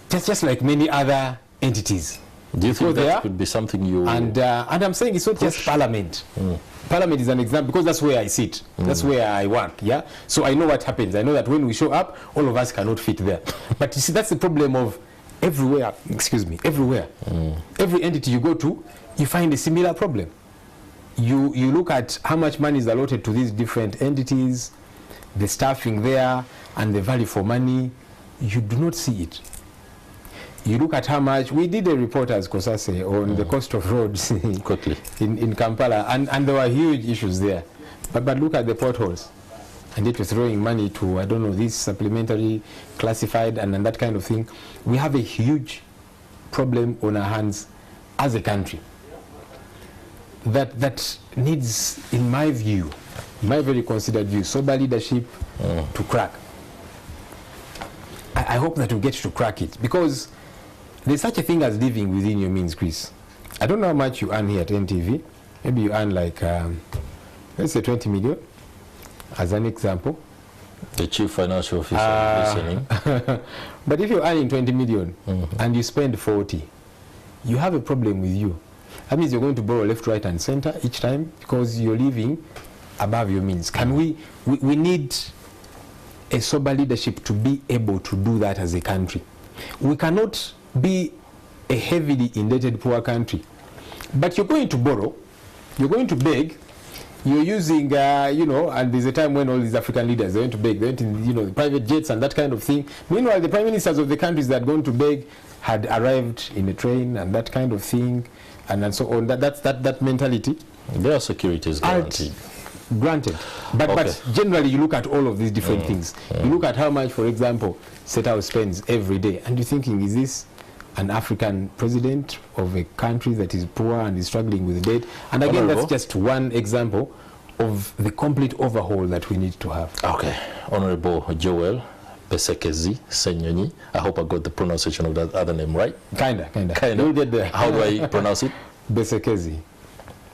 Speaker 2: just like many other entities.
Speaker 1: Do you think that could be something you...
Speaker 2: And I'm saying it's not just Parliament. Parliament is an example because that's where I sit. That's where I work, yeah? So I know what happens. I know that when we show up, all of us cannot fit there. But you see, that's the problem of everywhere. Everywhere. Every entity you go to, you find a similar problem. You look at how much money is allotted to these different entities, the staffing there, and the value for money. You do not see it. You look at how much, we did a report as Kosase on the cost of roads in Kampala, and there were huge issues there. But look at the potholes. And yet we're throwing money to, I don't know, this supplementary, classified, and that kind of thing. We have a huge problem on our hands as a country that needs, in my view, my very considered view, sober leadership to crack. I hope that we get to crack it, because there's such a thing as living within your means, Chris. I don't know how much you earn here at NTV. Maybe you earn like, let's say 20 million, as an example.
Speaker 1: The chief financial officer listening.
Speaker 2: But if you're earning 20 million and you spend 40, you have a problem with you. That means you're going to borrow left, right, and center each time because you're living above your means. Can we need a sober leadership to be able to do that as a country. We cannot be a heavily indebted poor country. But you're going to borrow, you're going to beg, you're using, and there's a time when all these African leaders, they went to beg, they went in, private jets and that kind of thing. Meanwhile, the prime ministers of the countries that are going to beg had arrived in a train and that kind of thing, and so on. That mentality.
Speaker 1: Their security is guaranteed.
Speaker 2: Granted. But generally, you look at all of these different things. You look at how much, for example, Setao spends every day, and you're thinking, is this an African president of a country that is poor and is struggling with debt? And again, that's just one example of the complete overhaul that we need to have.
Speaker 1: Okay. Honorable Joel Besekezi Ssenyonyi. I hope I got the pronunciation of that other name right.
Speaker 2: Kinda.
Speaker 1: You'll get there. How do I pronounce it?
Speaker 2: Besekezi.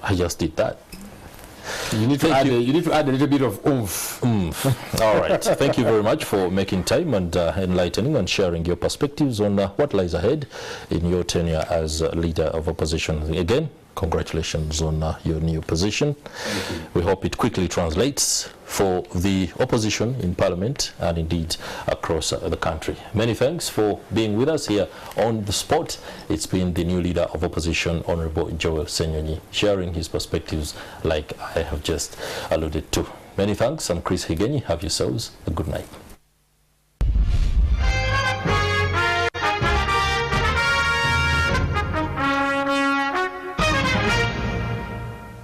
Speaker 1: I just did that.
Speaker 2: You need to add a little bit of oomph.
Speaker 1: All right. Thank you very much for making time and enlightening and sharing your perspectives on what lies ahead in your tenure as leader of opposition. Again, Congratulations on your new position. We hope it quickly translates for the opposition in Parliament and indeed across the country. Many thanks for being with us here on The Spot. It's been the new leader of opposition, Honourable Joel Ssenyonyi, sharing his perspectives like I have just alluded to. Many thanks. I'm Chris Higenyi. Have yourselves a good night.